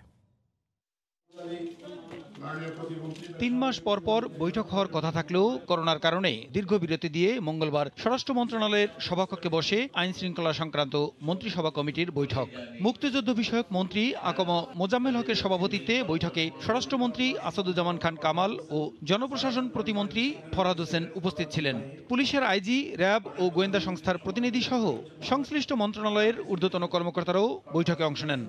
3 মাস পর পর বৈঠক হওয়ার কথা থাকলেও করোনার কারণে দীর্ঘ বিরতি দিয়ে মঙ্গলবার স্বরাষ্ট্র মন্ত্রণালয়ের সভাকক্ষে বসে আইন শৃঙ্খলা সংক্রান্ত মন্ত্রিসভা কমিটির বৈঠক। মুক্তিযুদ্ধ বিষয়ক মন্ত্রী আ.ক.ম মোজাম্মেল হকের সভাপতিত্বে বৈঠকে স্বরাষ্ট্রমন্ত্রী আসাদুজ্জামান খান কামাল ও জনপ্রশাসন প্রতিমন্ত্রী ফরহাদ হোসেন উপস্থিত ছিলেন। পুলিশের আইজি, র্যাব ও গোয়েন্দা সংস্থার প্রতিনিধি সহ সংশ্লিষ্ট মন্ত্রণালয়ের ঊর্ধ্বতন কর্মকর্তারাও বৈঠকে অংশ নেন।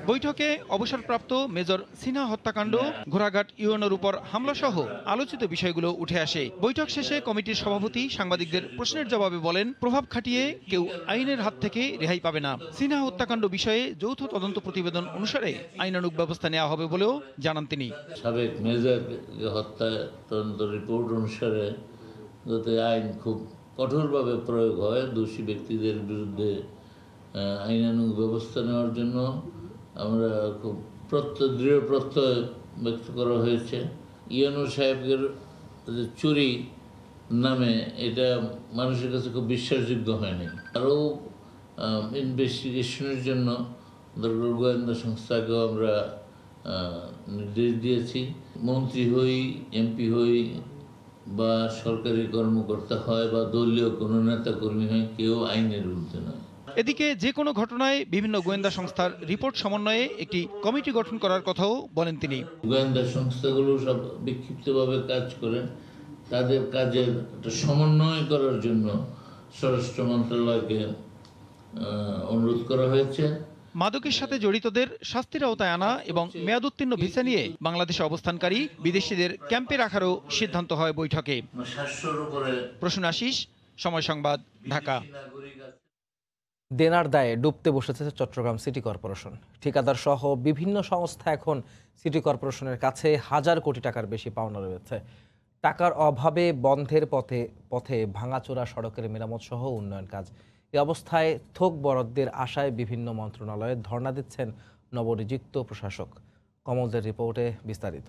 বৈঠকে অবসরপ্রাপ্ত মেজর সিনহা হত্যাকাণ্ড, ঘোড়াঘাট ইউএনওর উপর হামলা সহ আলোচিত বিষয়গুলো উঠে আসে। বৈঠক শেষে কমিটির সভাপতি সাংবাদিকদের প্রশ্নের জবাবে বলেন, প্রভাব খাটিয়ে কেউ আইনের হাত থেকে রেহাই পাবে না। সিনহা হত্যাকাণ্ড বিষয়ে যৌথ তদন্ত প্রতিবেদন অনুসারে আইনানুগ ব্যবস্থা নেওয়া হবে বলেও জানান তিনি। সাবেক মেজর হত্যা তদন্ত রিপোর্ট অনুসারে যাতে আইন খুব কঠোরভাবে প্রয়োগ হয়, দোষী ব্যক্তিদের বিরুদ্ধে আইনানুগ ব্যবস্থা নেওয়ার জন্য আমরা খুব দৃঢ় প্রত্যয় ব্যক্ত করা হয়েছে। ইউএনও সাহেবের চুরি নামে এটা মানুষের কাছে খুব বিশ্বাসযোগ্য হয়নি। আরও ইনভেস্টিগেশনের জন্য দরকার গোয়েন্দা সংস্থাকেও আমরা নির্দেশ দিয়েছি। মন্ত্রী হই, এমপি হই বা সরকারি কর্মকর্তা হয় বা দলীয় কোনো নেতা কর্মী হয়, কেউ আইনের ঊর্ধ্বে নয়। এদিকে যে কোনো ঘটনায় বিভিন্ন গোয়েন্দা সংস্থার রিপোর্ট সমন্বয়ে একটি কমিটি গঠন করার কথাও বলেন তিনি। গোয়েন্দা সংস্থাগুলো সব বিক্ষিপ্তভাবে কাজ করে, তাদের কাজের একটা সমন্বয় করার জন্য স্বরাষ্ট্র মন্ত্রণালয়কে অনুরোধ করা হয়েছে। মাদকের সাথে জড়িতদের শাস্তির আওতায় আনা এবং মেয়াদোত্তীর্ণ ভিসা নিয়ে বাংলাদেশে অবস্থানকারী বিদেশিদের ক্যাম্পে রাখারও সিদ্ধান্ত হয় বৈঠকে। প্রসূন আশিস, সময় সংবাদ, ঢাকা। দেনার দায়ে ডুবতে বসেছে চট্টগ্রাম সিটি কর্পোরেশন। ঠিকাদার সহ বিভিন্ন সংস্থা এখন সিটি কর্পোরেশনের কাছে 1000 কোটি টাকার বেশি পাওনা রয়েছে। টাকার অভাবে বন্ধের পথে ভাঙাচোরা সড়কের মেরামত সহ উন্নয়ন কাজ। এই অবস্থায় থোক বরাদ্দের আশায় বিভিন্ন মন্ত্রণালয়ে ধর্ণা দিচ্ছেন নবনিযুক্ত প্রশাসক। কমলদের রিপোর্টে বিস্তারিত।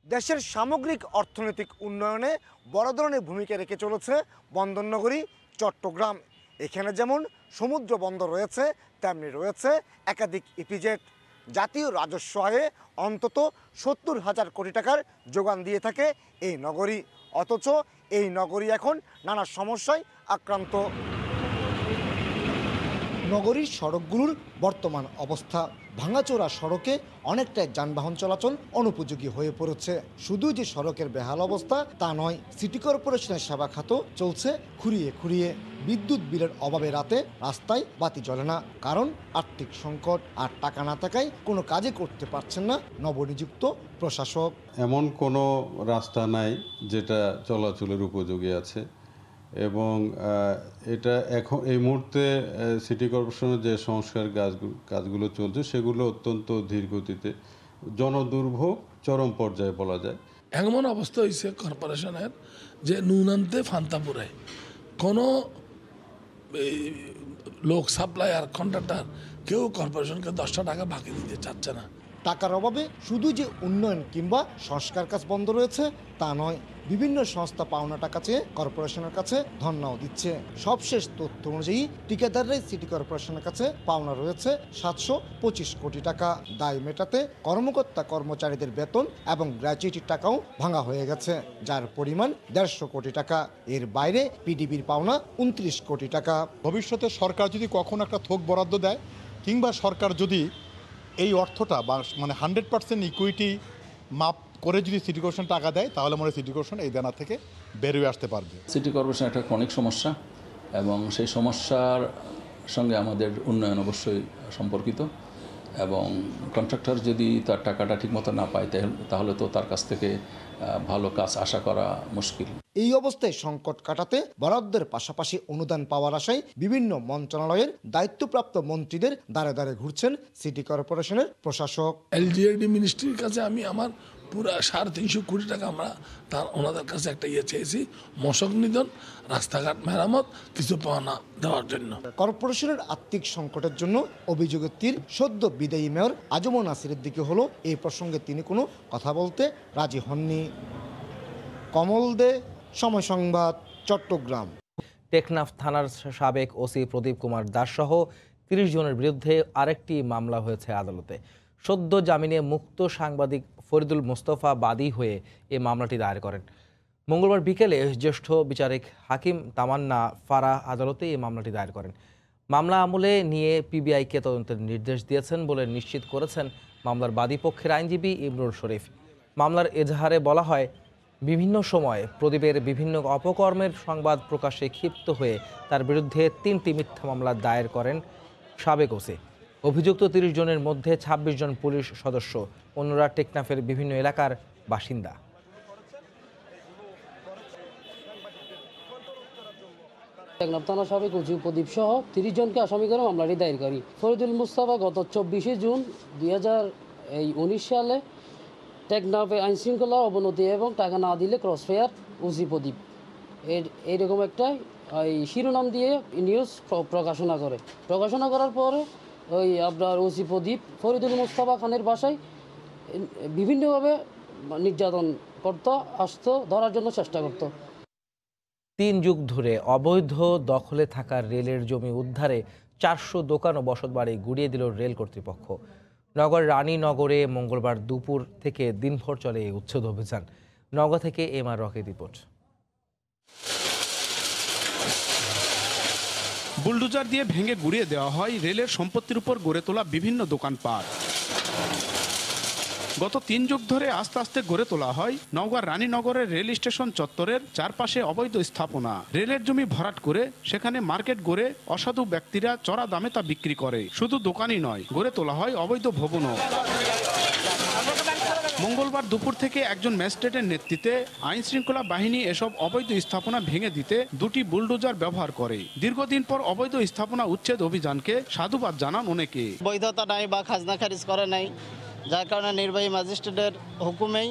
দেশের সামগ্রিক অর্থনৈতিক উন্নয়নে বড় ধরনের ভূমিকা রেখে চলেছে বন্দরনগরী চট্টগ্রাম। এখানে যেমন সমুদ্র বন্দর রয়েছে, তেমনি রয়েছে একাধিক ইপিজেড। জাতীয় রাজস্ব আয়ে অন্তত 70,000 কোটি টাকার যোগান দিয়ে থাকে এই নগরী। অথচ এই নগরী এখন নানা সমস্যায় আক্রান্ত। নগরীর সড়কগুলোর বর্তমান অবস্থা, ভাঙাচোরা সড়কে অনেকটাই যানবাহন চলাচল অনুপযোগী হয়ে পড়েছে। শুধু যে সড়কের বেহাল অবস্থা তা নয়, সিটি কর্পোরেশনের সেবা খাত চলছে খুঁড়িয়ে খুঁড়িয়ে। বিদ্যুৎ বিলের অভাবে রাতে রাস্তায় বাতি জ্বলে না, কারণ আর্থিক সংকট। আর টাকা না থাকায় কোনো কাজে করতে পারছেন না নবনিযুক্ত প্রশাসক। এমন কোনো রাস্তা নাই যেটা চলাচলের উপযোগী আছে, এবং এটা এখন এই মুহূর্তে সিটি কর্পোরেশনের যে সংস্কার কাজগুলো চলছে সেগুলো অত্যন্ত ধীর গতিতে। জনদুর্ভোগ চরম পর্যায়ে বলা যায়। এমন অবস্থা হয়েছে কর্পোরেশনের যে নুন আনতে ফান্তা পুরায়, কোনো লোক সাপ্লায়ার কন্ট্রাক্টর কেউ কর্পোরেশনকে 10টা টাকা বাকি দিতে চাচ্ছে না। টাকার অভাবে শুধু যে উন্নয়ন কিংবা সংস্কার কাজ বন্ধ রয়েছে তা নয়, বিভিন্ন সংস্থা পাওনা টাকা চেয়ে কর্পোরেশনের কাছে ধর্ণাও দিচ্ছে। সবশেষ তথ্য অনুযায়ী ঠিকাদাররাই সিটি কর্পোরেশনের কাছে পাওনা রয়েছে 725 কোটি টাকা। দায় মেটাতে কর্মকর্তা কর্মচারীদের বেতন এবং গ্র্যাচুইটির টাকাও ভাঙা হয়ে গেছে, যার পরিমাণ 150 কোটি টাকা। এর বাইরে পিডিবির পাওনা 29 কোটি টাকা। ভবিষ্যতে সরকার যদি কখনো একটা থোক বরাদ্দ দেয় কিংবা সরকার যদি এই অর্থটা বা মানে 100% ইকুইটি মাপ করে যদি সিটি কর্পোরেশন টাকা দেয়, তাহলে মনে হয় সিটি কর্পোরেশন এই দেনা থেকে বেরিয়ে আসতে পারবে। সিটি কর্পোরেশন একটা ক্রনিক সমস্যা এবং সেই সমস্যার সঙ্গে আমাদের উন্নয়ন অবশ্যই সম্পর্কিত, এবং কন্ট্রাক্টর যদি তার টাকাটা ঠিকমতো না পায় তাহলে তো তার কাছ থেকে ভালো কাজ আশা করা মুশকিল। এই অবস্থায় সংকট কাটাতে বরাদ্দের পাশাপাশি অনুদান পাওয়ার আশায় বিভিন্ন মন্ত্রণালয়ের দায়িত্বপ্রাপ্ত মন্ত্রীদের দ্বারে দ্বারে ঘুরছেন সিটি কর্পোরেশনের প্রশাসক। এলজিআরডি মিনিস্ট্রির কাছে আমি আমার পুরা 350 কোটি টাকা আমরা ওনাদের কাছে একটা চেয়েছি, মশক নিধন, রাস্তাঘাট মেরামত, কিছু পাওনা দেওয়ার জন্য। কর্পোরেশনের আর্থিক সংকটের জন্য অভিযোগের তীর সদ্য বিদায়ী মেয়র আজম নাসিরের দিকে হলো। এই প্রসঙ্গে তিনি কোনো কথা বলতে রাজি হননি। কমল দে, সময় সংবাদ, চট্টগ্রাম। টেকনাফ থানার সাবেক ওসি প্রদীপ কুমার দাস সহ 30 জনের বিরুদ্ধে আরেকটি মামলা হয়েছে আদালতে। সদ্য জামিনে মুক্ত সাংবাদিক ফরিদুল মোস্তফা বাদী হয়ে এই মামলাটি দায়ের করেন। মঙ্গলবার বিকেলে জ্যেষ্ঠ বিচারিক হাকিম তামান্না ফারাহ আদালতে এই মামলাটি দায়ের করেন। মামলা আমলে নিয়ে পিবিআইকে তদন্তের নির্দেশ দিয়েছেন বলে নিশ্চিত করেছেন মামলার বাদী পক্ষের আইনজীবী ইমরুল শরীফ। মামলার এজাহারে বলা হয়, বিভিন্ন সময় প্রদীপের বিভিন্ন অপকর্মের সংবাদ প্রকাশে ক্ষিপ্ত হয়ে তার বিরুদ্ধে 3টি মিথ্যা মামলা দায়ের করেন সাবেক ওসি। অভিযুক্ত 30 জনের মধ্যে 26 জন পুলিশ সদস্য, অন্যরা টেকনাফের বিভিন্ন এলাকার বাসিন্দা। টেকনাফ থানা সাবেক ওসি প্রদীপ সহ 30 জনকে আসামি করে মামলাটি দায়ের করি। ফরিদুল মোস্তফা গত 24 জুন 2019 সালে টেকনাফে আইনশৃঙ্খলার অবনতি এবং টাকা না দিলে ক্রসফায়ার ওসি প্রদীপ এইরকম একটা শিরোনাম দিয়ে নিউজ প্রকাশনা করার পরে আপনার ওসি প্রদীপ ফরিদুল মোস্তফা খানের বাসায় বিভিন্নভাবে নির্যাতন করতো, আসতো, ধরার জন্য চেষ্টা করতো। 3 যুগ ধরে অবৈধ দখলে থাকা রেলের জমি উদ্ধারে 400 দোকান ও বসতবাড়ি গুড়িয়ে দিল রেল কর্তৃপক্ষ। নগর রানীনগরে মঙ্গলবার দুপুর থেকে দিনভর চলে এই উচ্ছেদ অভিযান। নগর থেকে এমআর রকেট রিপোর্ট। বুলডোজার দিয়ে ভেঙে গুড়িয়ে দেওয়া হয় রেলের সম্পত্তির উপর গড়ে তোলা বিভিন্ন দোকানপাট। গত 3 যুগ ধরে আস্তে আস্তে গড়ে তোলা হয় নওগাঁর রানীনগরের রেল স্টেশন চত্বরের চারপাশে অবৈধ স্থাপনা। রেলের জমি ভরাট করে সেখানে মার্কেট গড়ে অসাধু ব্যক্তিরা চড়া দামে তা বিক্রি করে। শুধু দোকানই নয়, গড়ে তোলা হয় অবৈধ ভবনও। মঙ্গলবার দুপুর থেকে একজন ম্যাজিস্ট্রেটের নেতৃত্বে আইন শৃঙ্খলা বাহিনী এসব অবৈধ স্থাপনা ভেঙে দিতে 2টি বুলডোজার ব্যবহার করে। দীর্ঘদিন পর অবৈধ স্থাপনা উচ্ছেদ অভিযানকে সাধুবাদ জানান অনেকে। বৈধতা নাই বা খাজনা খারিজ করে নাই, যার কারণে নির্বাহী ম্যাজিস্ট্রেটের হুকুমেই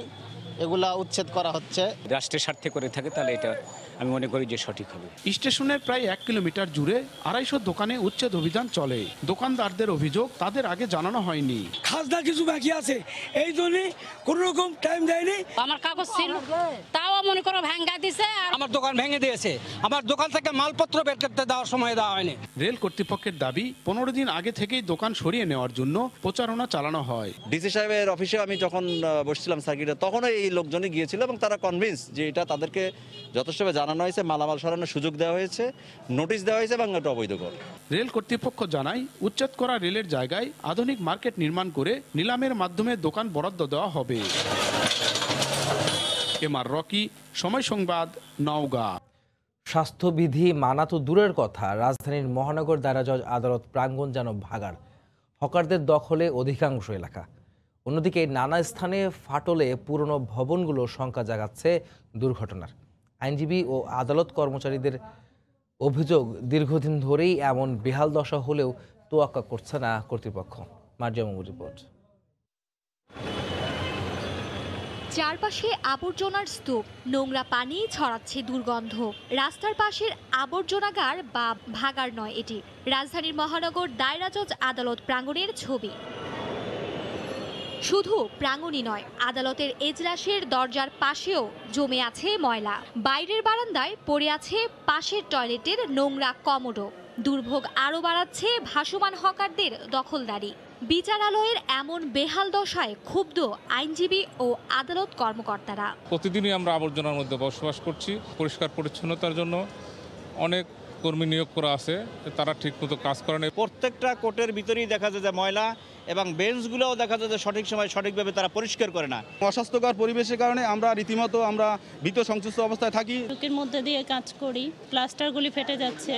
এগুলা উচ্ছেদ করা হচ্ছে। রাষ্ট্রের স্বার্থে করে থাকে তাহলে এটা আমি মনে করি যে সঠিক হবে। স্টেশনের প্রায় 1 কিলোমিটার জুড়ে 250 দোকানে উচ্ছেদ অভিযান চলে। দোকানদারদের অভিযোগ তাদের আগে জানানো হয়নি। খাজনা কিছু বাকি আছে, এই জন্য কোনো রকম টাইম দেয়নি। আমার কাগজ ছিল, তাও মনে করো ভেঙে দিয়েছে। আমার দোকান ভেঙে দিয়েছে, আমার দোকান থেকে মালপত্র বের করতে দেওয়ার সময় দেওয়া হয়নি। রেল কর্তৃপক্ষের দাবি 15 দিন আগে থেকেই দোকান সরিয়ে নেওয়ার জন্য প্রচারণা চালানো হয়। ডিসি সাহেবের অফিসে আমি যখন বসছিলাম সার্কিটে, তখনও এই লোকজনই গিয়েছিল এবং তারা কনভিন্স যে এটা তাদেরকে যথেষ্টভাবে জানানো হয়েছে, মালামাল সরানোর সুযোগ দেওয়া হয়েছে, নোটিশ দেওয়া হয়েছে এবং এটা অবৈধকর। রেল কর্তৃপক্ষ জানায়, উচ্ছেদ করা রেলের জায়গায় আধুনিক মার্কেট নির্মাণ করে নিলামের মাধ্যমে দোকান বরাদ্দ দেওয়া হবে। এমআর রকি, সময় সংবাদ, নওগাঁ। স্বাস্থ্যবিধি মানা তো দূরের কথা, রাজধানীর মহানগর দায়রা জজ আদালত প্রাঙ্গণ যেন ভাগাড়। হকারদের দখলে অধিকাংশ এলাকা। অন্যদিকে নানা স্থানে ফাটলে পুরনো ভবনগুলো শঙ্কা জাগাচ্ছে দুর্ঘটনার। আইনজীবী ও আদালত কর্মচারীদের অভিযোগ, দীর্ঘদিন ধরেই এমন বেহাল দশা হলেও তোয়াক্কা করছে না কর্তৃপক্ষ। মার্জিয়া মামুর রিপোর্ট। চারপাশে আবর্জনার স্তূপ, নোংরা পানি ছড়াচ্ছে দুর্গন্ধ। রাস্তার পাশের আবর্জনাগার বা ভাগার নয় এটি, রাজধানীর মহানগর দায়রা জজ আদালত প্রাঙ্গণের ছবি। শুধু প্রাঙ্গণই নয়, আদালতের এজলাসের দরজার পাশেও জমে আছে ময়লা। বাইরের বারান্দায় পড়ে আছে পাশের টয়লেটের নোংরা কমোডো। দুর্ভোগ আরও বাড়াচ্ছে ভাসমান হকারদের দখলদারি। বিচারালয়ের এমন বেহাল দশায় ক্ষুব্ধ আইনজীবী ও আদালত কর্মকর্তারা। প্রতিদিনই আমরা আবর্জনার মধ্যে বসবাস করছি। পরিষ্কার পরিচ্ছন্নতার জন্য অনেক কর্মী নিয়োগ করা আছে, তারা ঠিকমতো কাজ করে না। প্রত্যেকটা কোর্টের ভিতরেই দেখা যায় যে ময়লা, এবং বেঞ্চগুলোও দেখা যায় যে সঠিক সময় সঠিকভাবে তারা পরিষ্কার করে না। অস্বাস্থ্যকর পরিবেশের কারণে আমরা রীতিমতো ভীত সংশ্লিষ্ট অবস্থায় থাকি। বুকের মধ্যে দিয়ে কাজ করি, প্লাস্টারগুলি ফেটে যাচ্ছে,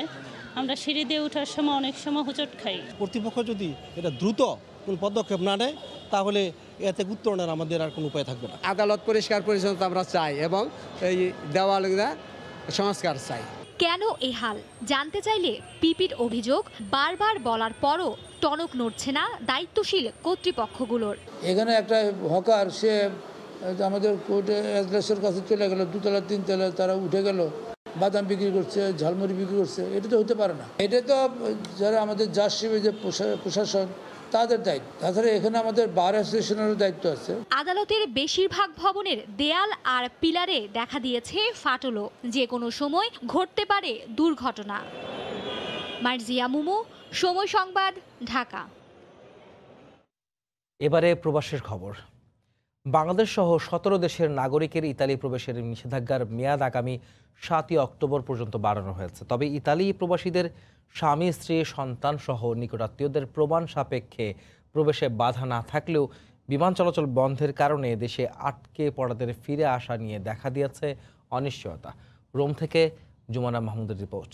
আমরা সিঁড়ি দিয়ে ওঠার সময় অনেক সময় হোঁচট খাই। কর্তৃপক্ষ যদি এটা দ্রুত কোনো পদক্ষেপ না নেয় তাহলে এতে উত্তরণের আমাদের আর কোনো উপায় থাকবে না। আদালত পরিষ্কার পরিচ্ছন্নতা আমরা চাই এবং এই দেওয়ালগুলা সংস্কার চাই। কেন এই হাল জানতে চাইলে পিপির অভিযোগ, বারবার বলার পরও টনক নড়ছে না দায়িত্বশীল কর্তৃপক্ষগুলোর। এখানে একটা হকার, সে আমাদের কোর্টে এজলাসের কাছে চলে গেল, 2 তলা 3 তলা তারা উঠে গেল, বাদাম বিক্রি করছে, ঝালমুড়ি বিক্রি করছে। এটা তো হতে পারে না। এটা তো যারা আমাদের জাজ হিসেবে যে প্রশাসন, তাদের দায়িত্ব। তাছাড়া এখানে আমাদের বার অ্যাসোসিয়েশনেরও দায়িত্ব আছে। আদালতের বেশিরভাগ ভবনের দেয়াল আর পিলারে দেখা দিয়েছে ফাটলও। যে কোনো সময় ঘটতে পারে দুর্ঘটনা। মার্জিয়া মুমু, সময় সংবাদ, ঢাকা। এবারে প্রবাসের খবর। বাংলাদেশ সহ 17 দেশের নাগরিকের ইতালি প্রবেশের নিষেধাজ্ঞার মেয়াদ আগামী 7 অক্টোবর পর্যন্ত বাড়ানো হয়েছে। তবে ইতালি প্রবাসীদের স্বামী, স্ত্রী, সন্তান সহ নিকটাত্মীয়দের প্রমাণ সাপেক্ষে প্রবেশে বাধা না থাকলেও বিমান চলাচল বন্ধের কারণে দেশে আটকে পড়াদের ফিরে আসা নিয়ে দেখা দিয়েছে অনিশ্চয়তা। রোম থেকে জুমানা মাহমুদের রিপোর্ট।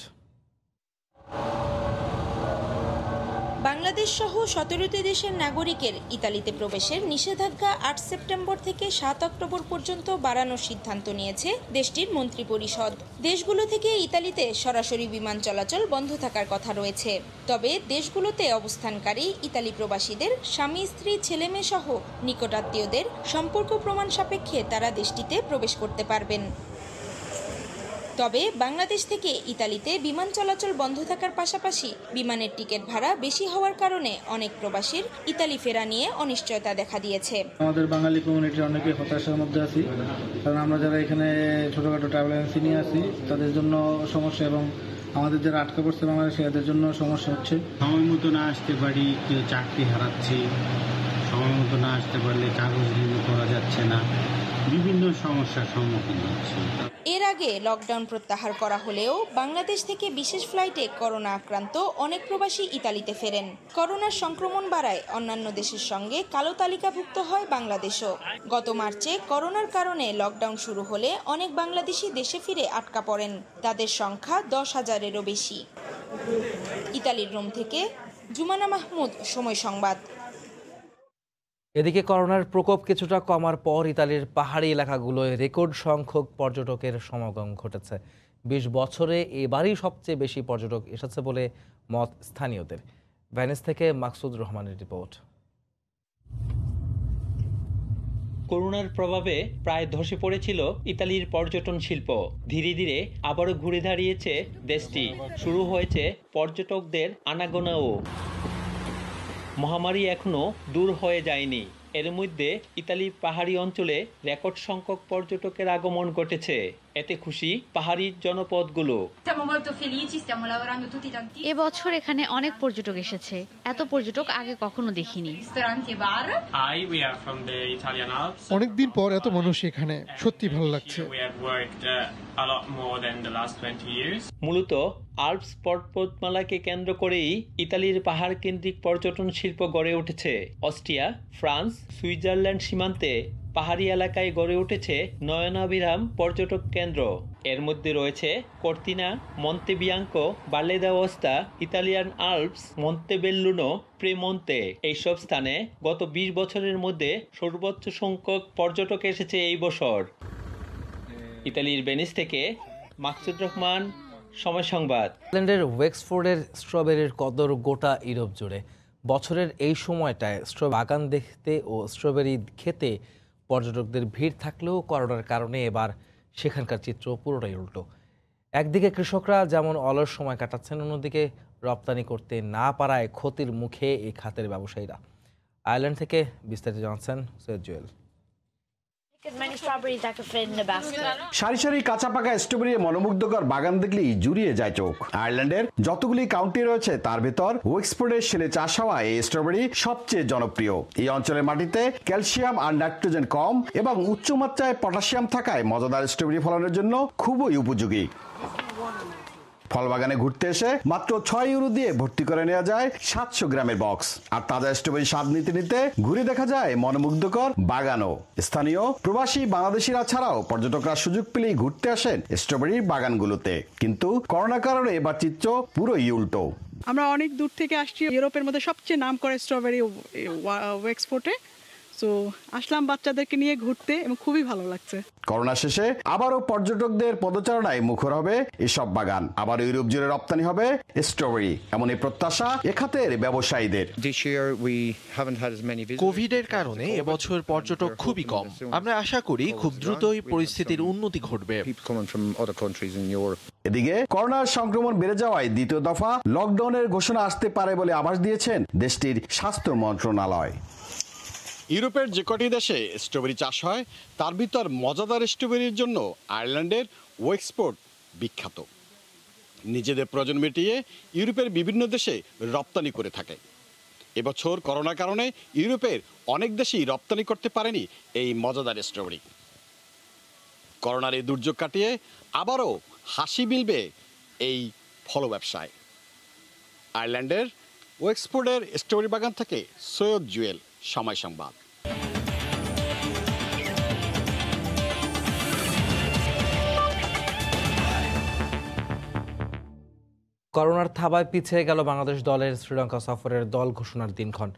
বাংলাদেশ সহ 17টি দেশের নাগরিকের ইতালিতে প্রবেশের নিষেধাজ্ঞা 8 সেপ্টেম্বর থেকে 7 অক্টোবর পর্যন্ত বাড়ানোর সিদ্ধান্ত নিয়েছে দেশটির মন্ত্রিপরিষদ। দেশগুলো থেকে ইতালিতে সরাসরি বিমান চলাচল বন্ধ থাকার কথা রয়েছে। তবে দেশগুলোতে অবস্থানকারী ইতালি প্রবাসীদের স্বামী, স্ত্রী, ছেলেমেয়ে সহ নিকটাত্মীয়দের সম্পর্ক প্রমাণ সাপেক্ষে তারা দেশটিতে প্রবেশ করতে পারবেন। তবে বাংলাদেশ থেকে ইতালিতে বিমান চলাচল বন্ধ থাকার পাশাপাশি বিমানের টিকিট ভাড়া বেশি হওয়ার কারণে অনেক প্রবাসীর ইতালি ফেরা নিয়ে অনিশ্চয়তা দেখা দিয়েছে। আমাদের বাঙালি কমিউনিটির অনেকে হতাশার মধ্যে আছি, কারণ আমরা যারা এখানে ছোটখাটো ট্রাভেল এজেন্সি নিয়ে আসি তাদের জন্য সমস্যা, এবং আমাদের যারা আটকা পড়ছে বাংলাদেশে এদের জন্য সমস্যা হচ্ছে। সময় মতো না আসতে পারি, কেউ চাকরি হারাচ্ছি, সময় মতো না আসতে পারলে কাগজ রিনিউ করা যাচ্ছে না, বিভিন্ন সমস্যার সম্মুখীন হচ্ছে। এর আগে লকডাউন প্রত্যাহার করা হলেও বাংলাদেশ থেকে বিশেষ ফ্লাইটে করোনা আক্রান্ত অনেক প্রবাসী ইতালিতে ফেরেন। করোনার সংক্রমণ বাড়ায় অন্যান্য দেশের সঙ্গে কালো তালিকাভুক্ত হয় বাংলাদেশও। গত মার্চে করোনার কারণে লকডাউন শুরু হলে অনেক বাংলাদেশি দেশে ফিরে আটকা পড়েন। তাদের সংখ্যা 10,000-এরও বেশি। ইতালির রোম থেকে জুমানা মাহমুদ, সময় সংবাদ। এদিকে করোনার প্রকোপ কিছুটা কমার পর ইতালির পাহাড়ি এলাকাগুলোয় রেকর্ড সংখ্যক পর্যটকের সমাগম ঘটেছে। 20 বছরে এবারই সবচেয়ে বেশি পর্যটক এসেছে বলে মত স্থানীয়দের। ভেনিস থেকে মাকসুদ রহমানের রিপোর্ট। করোনার প্রভাবে প্রায় ধসে পড়েছিল ইতালির পর্যটন শিল্প। ধীরে ধীরে আবারও ঘুরে দাঁড়িয়েছে দেশটি। শুরু হয়েছে পর্যটকদের আনাগোনাও। মহামারী এখনো দূর হয়ে যায়নি। এর মধ্যে ইতালির পাহাড়ি অঞ্চলে রেকর্ড সংখ্যক পর্যটকের আগমন ঘটেছে। এতে খুশি পাহাড়ি জনপদগুলো। এবছর এখানে অনেক পর্যটক এসেছে। এত পর্যটক আগে কখনো দেখিনি। অনেকদিন পর এত মানুষ এখানে, সত্যি ভালো লাগছে। মূলত আল্পস পর্বতমালাকে কেন্দ্র করেই ইতালির পাহাড় কেন্দ্রিক পর্যটন শিল্প গড়ে উঠেছে। অস্ট্রিয়া, ফ্রান্স, সুইজারল্যান্ড সীমান্তে পাহাড়ি এলাকায় গড়ে উঠেছে নয়নাভিরাম পর্যটক কেন্দ্র। এর মধ্যে রয়েছে কর্তিনা, মন্তেবিয়াঙ্কো, বালে d'Aosta, ইতালিয়ান আল্পস, মন্তেবেল্লুনো, প্রেমন্তে। এইসব স্থানে গত 20 বছরের মধ্যে সর্বোচ্চ সংখ্যক পর্যটক এসেছে এই বছর। ইতালির ভেনিস থেকে মাকসুদ রহমান, সময় সংবাদ। ইংল্যান্ডের ওয়েক্সফোর্ডের স্ট্রবেরির কদর গোটা ইউরোপ জুড়ে। বছরের এই সময়টায় স্ট্রবেরি বাগান দেখতে ও স্ট্রবেরি খেতে পর্যটকদের ভিড় থাকলেও করোনার কারণে এবার সেখানকার চিত্র পুরোটাই উল্টো। একদিকে কৃষকরা যেমন অলস সময় কাটাচ্ছেন, অন্যদিকে রপ্তানি করতে না পারায় ক্ষতির মুখে এই খাতের ব্যবসায়ীরা। আয়ারল্যান্ড থেকে বিস্তারিত জানাচ্ছেন সৈয়দ জুয়েল। সারি সারি কাঁচা পাকা স্ট্রবেরির মনোমুগ্ধকর বাগান দেখলেই জুড়িয়ে যায় চোখ। আয়ারল্যান্ডের যতগুলি কাউন্টি রয়েছে তার ভেতর ওয়েক্সফোর্ডের সেলে চাষ হওয়া এই স্ট্রবেরি সবচেয়ে জনপ্রিয়। এই অঞ্চলের মাটিতে ক্যালসিয়াম আর নাইট্রোজেন কম এবং উচ্চমাত্রায় পটাশিয়াম থাকায় মজাদার স্ট্রবেরি ফলনের জন্য খুবই উপযোগী। ফল বাগানে ঘুরতে এসে মাত্র 6 ইউরো দিয়ে ভর্তি করে নেওয়া যায় 700 গ্রামের বক্স। আর তাজা স্ট্রবেরি স্বাদ নিতে নিতে ঘুরে দেখা যায় মনোমুগ্ধকর বাগানও। স্থানীয় প্রবাসী বাংলাদেশিরা ছাড়াও পর্যটকরা সুযোগ পেলেই ঘুরতে আসেন স্ট্রবেরির বাগানগুলোতে। কিন্তু করোনার কারণে এবার চিত্র পুরোই উল্টো। আমরা অনেক দূর থেকে আসছি, ইউরোপের মধ্যে সবচেয়ে নাম করে স্ট্রবেরি ওয়েক্সপোর্টে। তো আসলাম বাচ্চাদেরকে নিয়ে ঘুরতে এবং খুবই ভালো লাগছে। করোনা শেষে আবারও পর্যটকদের পদচারণায় মুখর হবে এসব বাগান, আবার ইউরোপ জুড়ে রপ্তানি হবে স্ট্রবেরি, এমন এই প্রত্যাশা এ খাতের ব্যবসায়ীদের। কোভিডের কারণে এবছর পর্যটক খুবই কম। আমরা আশা করি খুব দ্রুতই পরিস্থিতির উন্নতি ঘটবে। এদিকে করোনার সংক্রমণ বেড়ে যাওয়ায় দ্বিতীয় দফা লকডাউনের ঘোষণা আসতে পারে বলে আভাস দিয়েছেন দেশটির স্বাস্থ্য মন্ত্রণালয়। ইউরোপের যে কটি দেশে স্ট্রবেরি চাষ হয় তার ভিতর মজাদার স্ট্রবেরির জন্য আয়ারল্যান্ডের ওয়েক্সপোর্ট বিখ্যাত। নিজেদের প্রয়োজন মিটিয়ে ইউরোপের বিভিন্ন দেশে রপ্তানি করে থাকে। এবছর করোনার কারণে ইউরোপের অনেক দেশেই রপ্তানি করতে পারেনি এই মজাদার স্ট্রবেরি। করোনার এই দুর্যোগ কাটিয়ে আবারও হাসি মিলবে এই ফল ব্যবসায়। আয়ারল্যান্ডের ওয়েক্সফোর্ডের স্ট্রবেরি বাগান থেকে সৈয়দ জুয়েল, সময় সংবাদ। করোনার থাবায় পিছিয়ে গেল বাংলাদেশ দলের শ্রীলঙ্কা সফরের দল ঘোষণার দিনক্ষণ,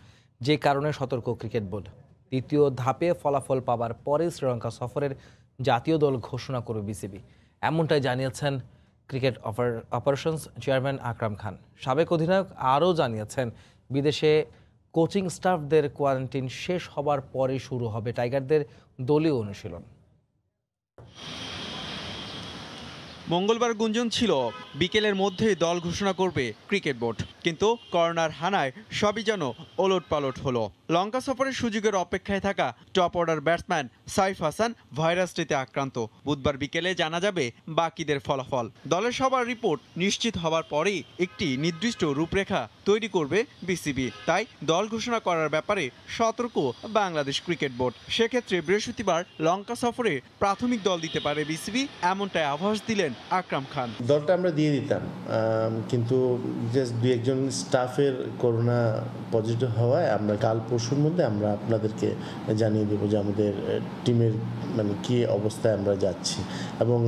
যে কারণে সতর্ক ক্রিকেট বোর্ড। দ্বিতীয় ধাপে ফলাফল পাবার পরে শ্রীলঙ্কা সফরের জাতীয় দল ঘোষণা করবে বিসিবি, এমনটাই জানিয়েছেন cricket operations chairman Akram Khan. সাবেক অধিনায়ক আরও জানিয়েছেন বিদেশে কোচিং স্টাফদের কোয়ারেন্টাইন শেষ হবার পরে শুরু হবে টাইগারদের দলীয় অনুশীলন। মঙ্গলবার গুঞ্জন ছিল বিকেলের মধ্যেই দল ঘোষণা করবে ক্রিকেট বোর্ড, কিন্তু করোনার হানায় সবই যেন ওলটপালট হলো। লঙ্কা সফরের সুযোগের অপেক্ষায় থাকা top order batsman Saif Hasan ভাইরাসটিতে আক্রান্ত। বুধবার বিকেলে জানা যাবে বাকিদের ফলাফল। দলের সবার রিপোর্ট নিশ্চিত হবার পরেই একটি নির্দিষ্ট রূপরেখা তৈরি করবে বিসিবি। তাই দল ঘোষণা করার ব্যাপারে সতর্ক বাংলাদেশ ক্রিকেট বোর্ড। সেক্ষেত্রে বৃহস্পতিবার লঙ্কা সফরে প্রাথমিক দল দিতে পারে বিসিবি, এমনটাই আভাস দিলেন আকরাম খান। দলটা আমরা দিয়ে দিতাম, কিন্তু জাস্ট 2-1 স্টাফের করোনা পজিটিভ হওয়ায় আমরা কাল পরশুর মধ্যে আমরা আপনাদেরকে জানিয়ে দেবো যে আমাদের টিমের কি অবস্থায় আমরা যাচ্ছি, এবং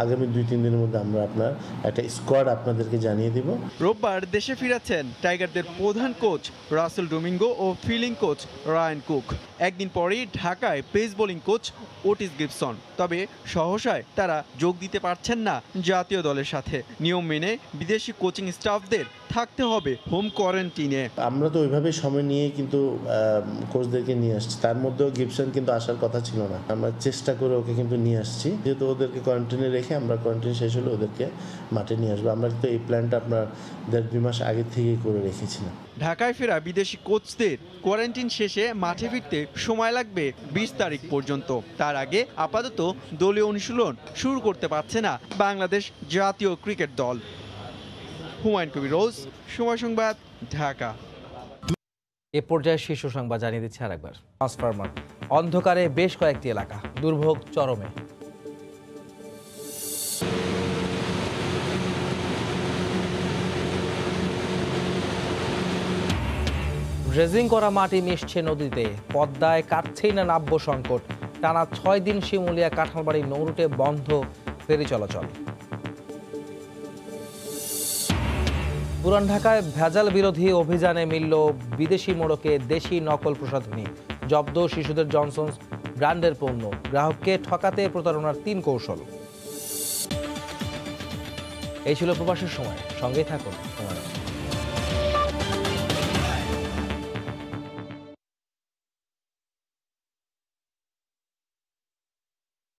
আগামী 2-3 দিনের মধ্যে আমরা আপনার একটা স্কোয়াড আপনাদেরকে জানিয়ে দেব। রোববার দেশে ফিরেছেন টাইগারদের প্রধান কোচ রাসেল ডোমিঙ্গো ও ফিল্ডিং কোচ রায়ান কুক। একদিন পরেই ঢাকায় pace bowling coach Otis Gibson. তবে সহসায় তারা যোগ দিতে পারছেন না জাতীয় দলের সাথে। নিয়ম মেনে বিদেশি কোচিং স্টাফদের থাকতে হবে হোম কোয়ারেন্টিনে। আমরা তো ওইভাবে সময় নিয়ে কিন্তু কোচদেরকে নিয়ে আসছি, তার মধ্যেও গিবসন কিন্তু আসার কথা ছিল না। আমরা চেষ্টা করে ওকে কিন্তু নিয়ে আসছি, যেহেতু ওদেরকে কোয়ারেন্টিনে রেখে আমরা কোয়ারেন্টিন শেষ হলে ওদেরকে মাঠে নিয়ে আসবো। আমরা কিন্তু এই প্ল্যানটা আপনার 1.5-2 মাস আগে থেকেই করে রেখেছিলাম। ঢাকায় ফেরা বিদেশি কোচদের কোয়ারেন্টিন শেষে মাঠে ফিরতে সময় লাগবে 20 তারিখ পর্যন্ত। তার আগে আপাতত দলীয় অনুশীলন শুরু করতে পারছে না বাংলাদেশ জাতীয় ক্রিকেট দল। হুমায়ুন কবির রোজ, সময় সংবাদ, ঢাকা। এ পর্যায়ে শীর্ষ সংবাদ জানিয়ে দিচ্ছে আরেকবার। ট্রান্সফরমার অন্ধকারে বেশ কয়েকটি এলাকা, দুর্ভোগ চরমে। ড্রেজিং করা মাটি মিশছে নদীতে, পদ্মায় কাটছেই না নাব্য সংকট। টানা 6 দিন শিমুলিয়া কাঁঠালবাড়ি নৌরুটে বন্ধ ফেরি চলাচল। পুরান ঢাকায় ভেজাল বিরোধী অভিযানে মিলল বিদেশি মোড়কে দেশি নকল প্রসাধনী। জব্দ শিশুদের জনসন্স ব্র্যান্ডের পণ্য। গ্রাহককে ঠকাতে প্রতারণার 3 কৌশল। এই ছিল প্রবাসের সময়, সঙ্গেই থাকুন।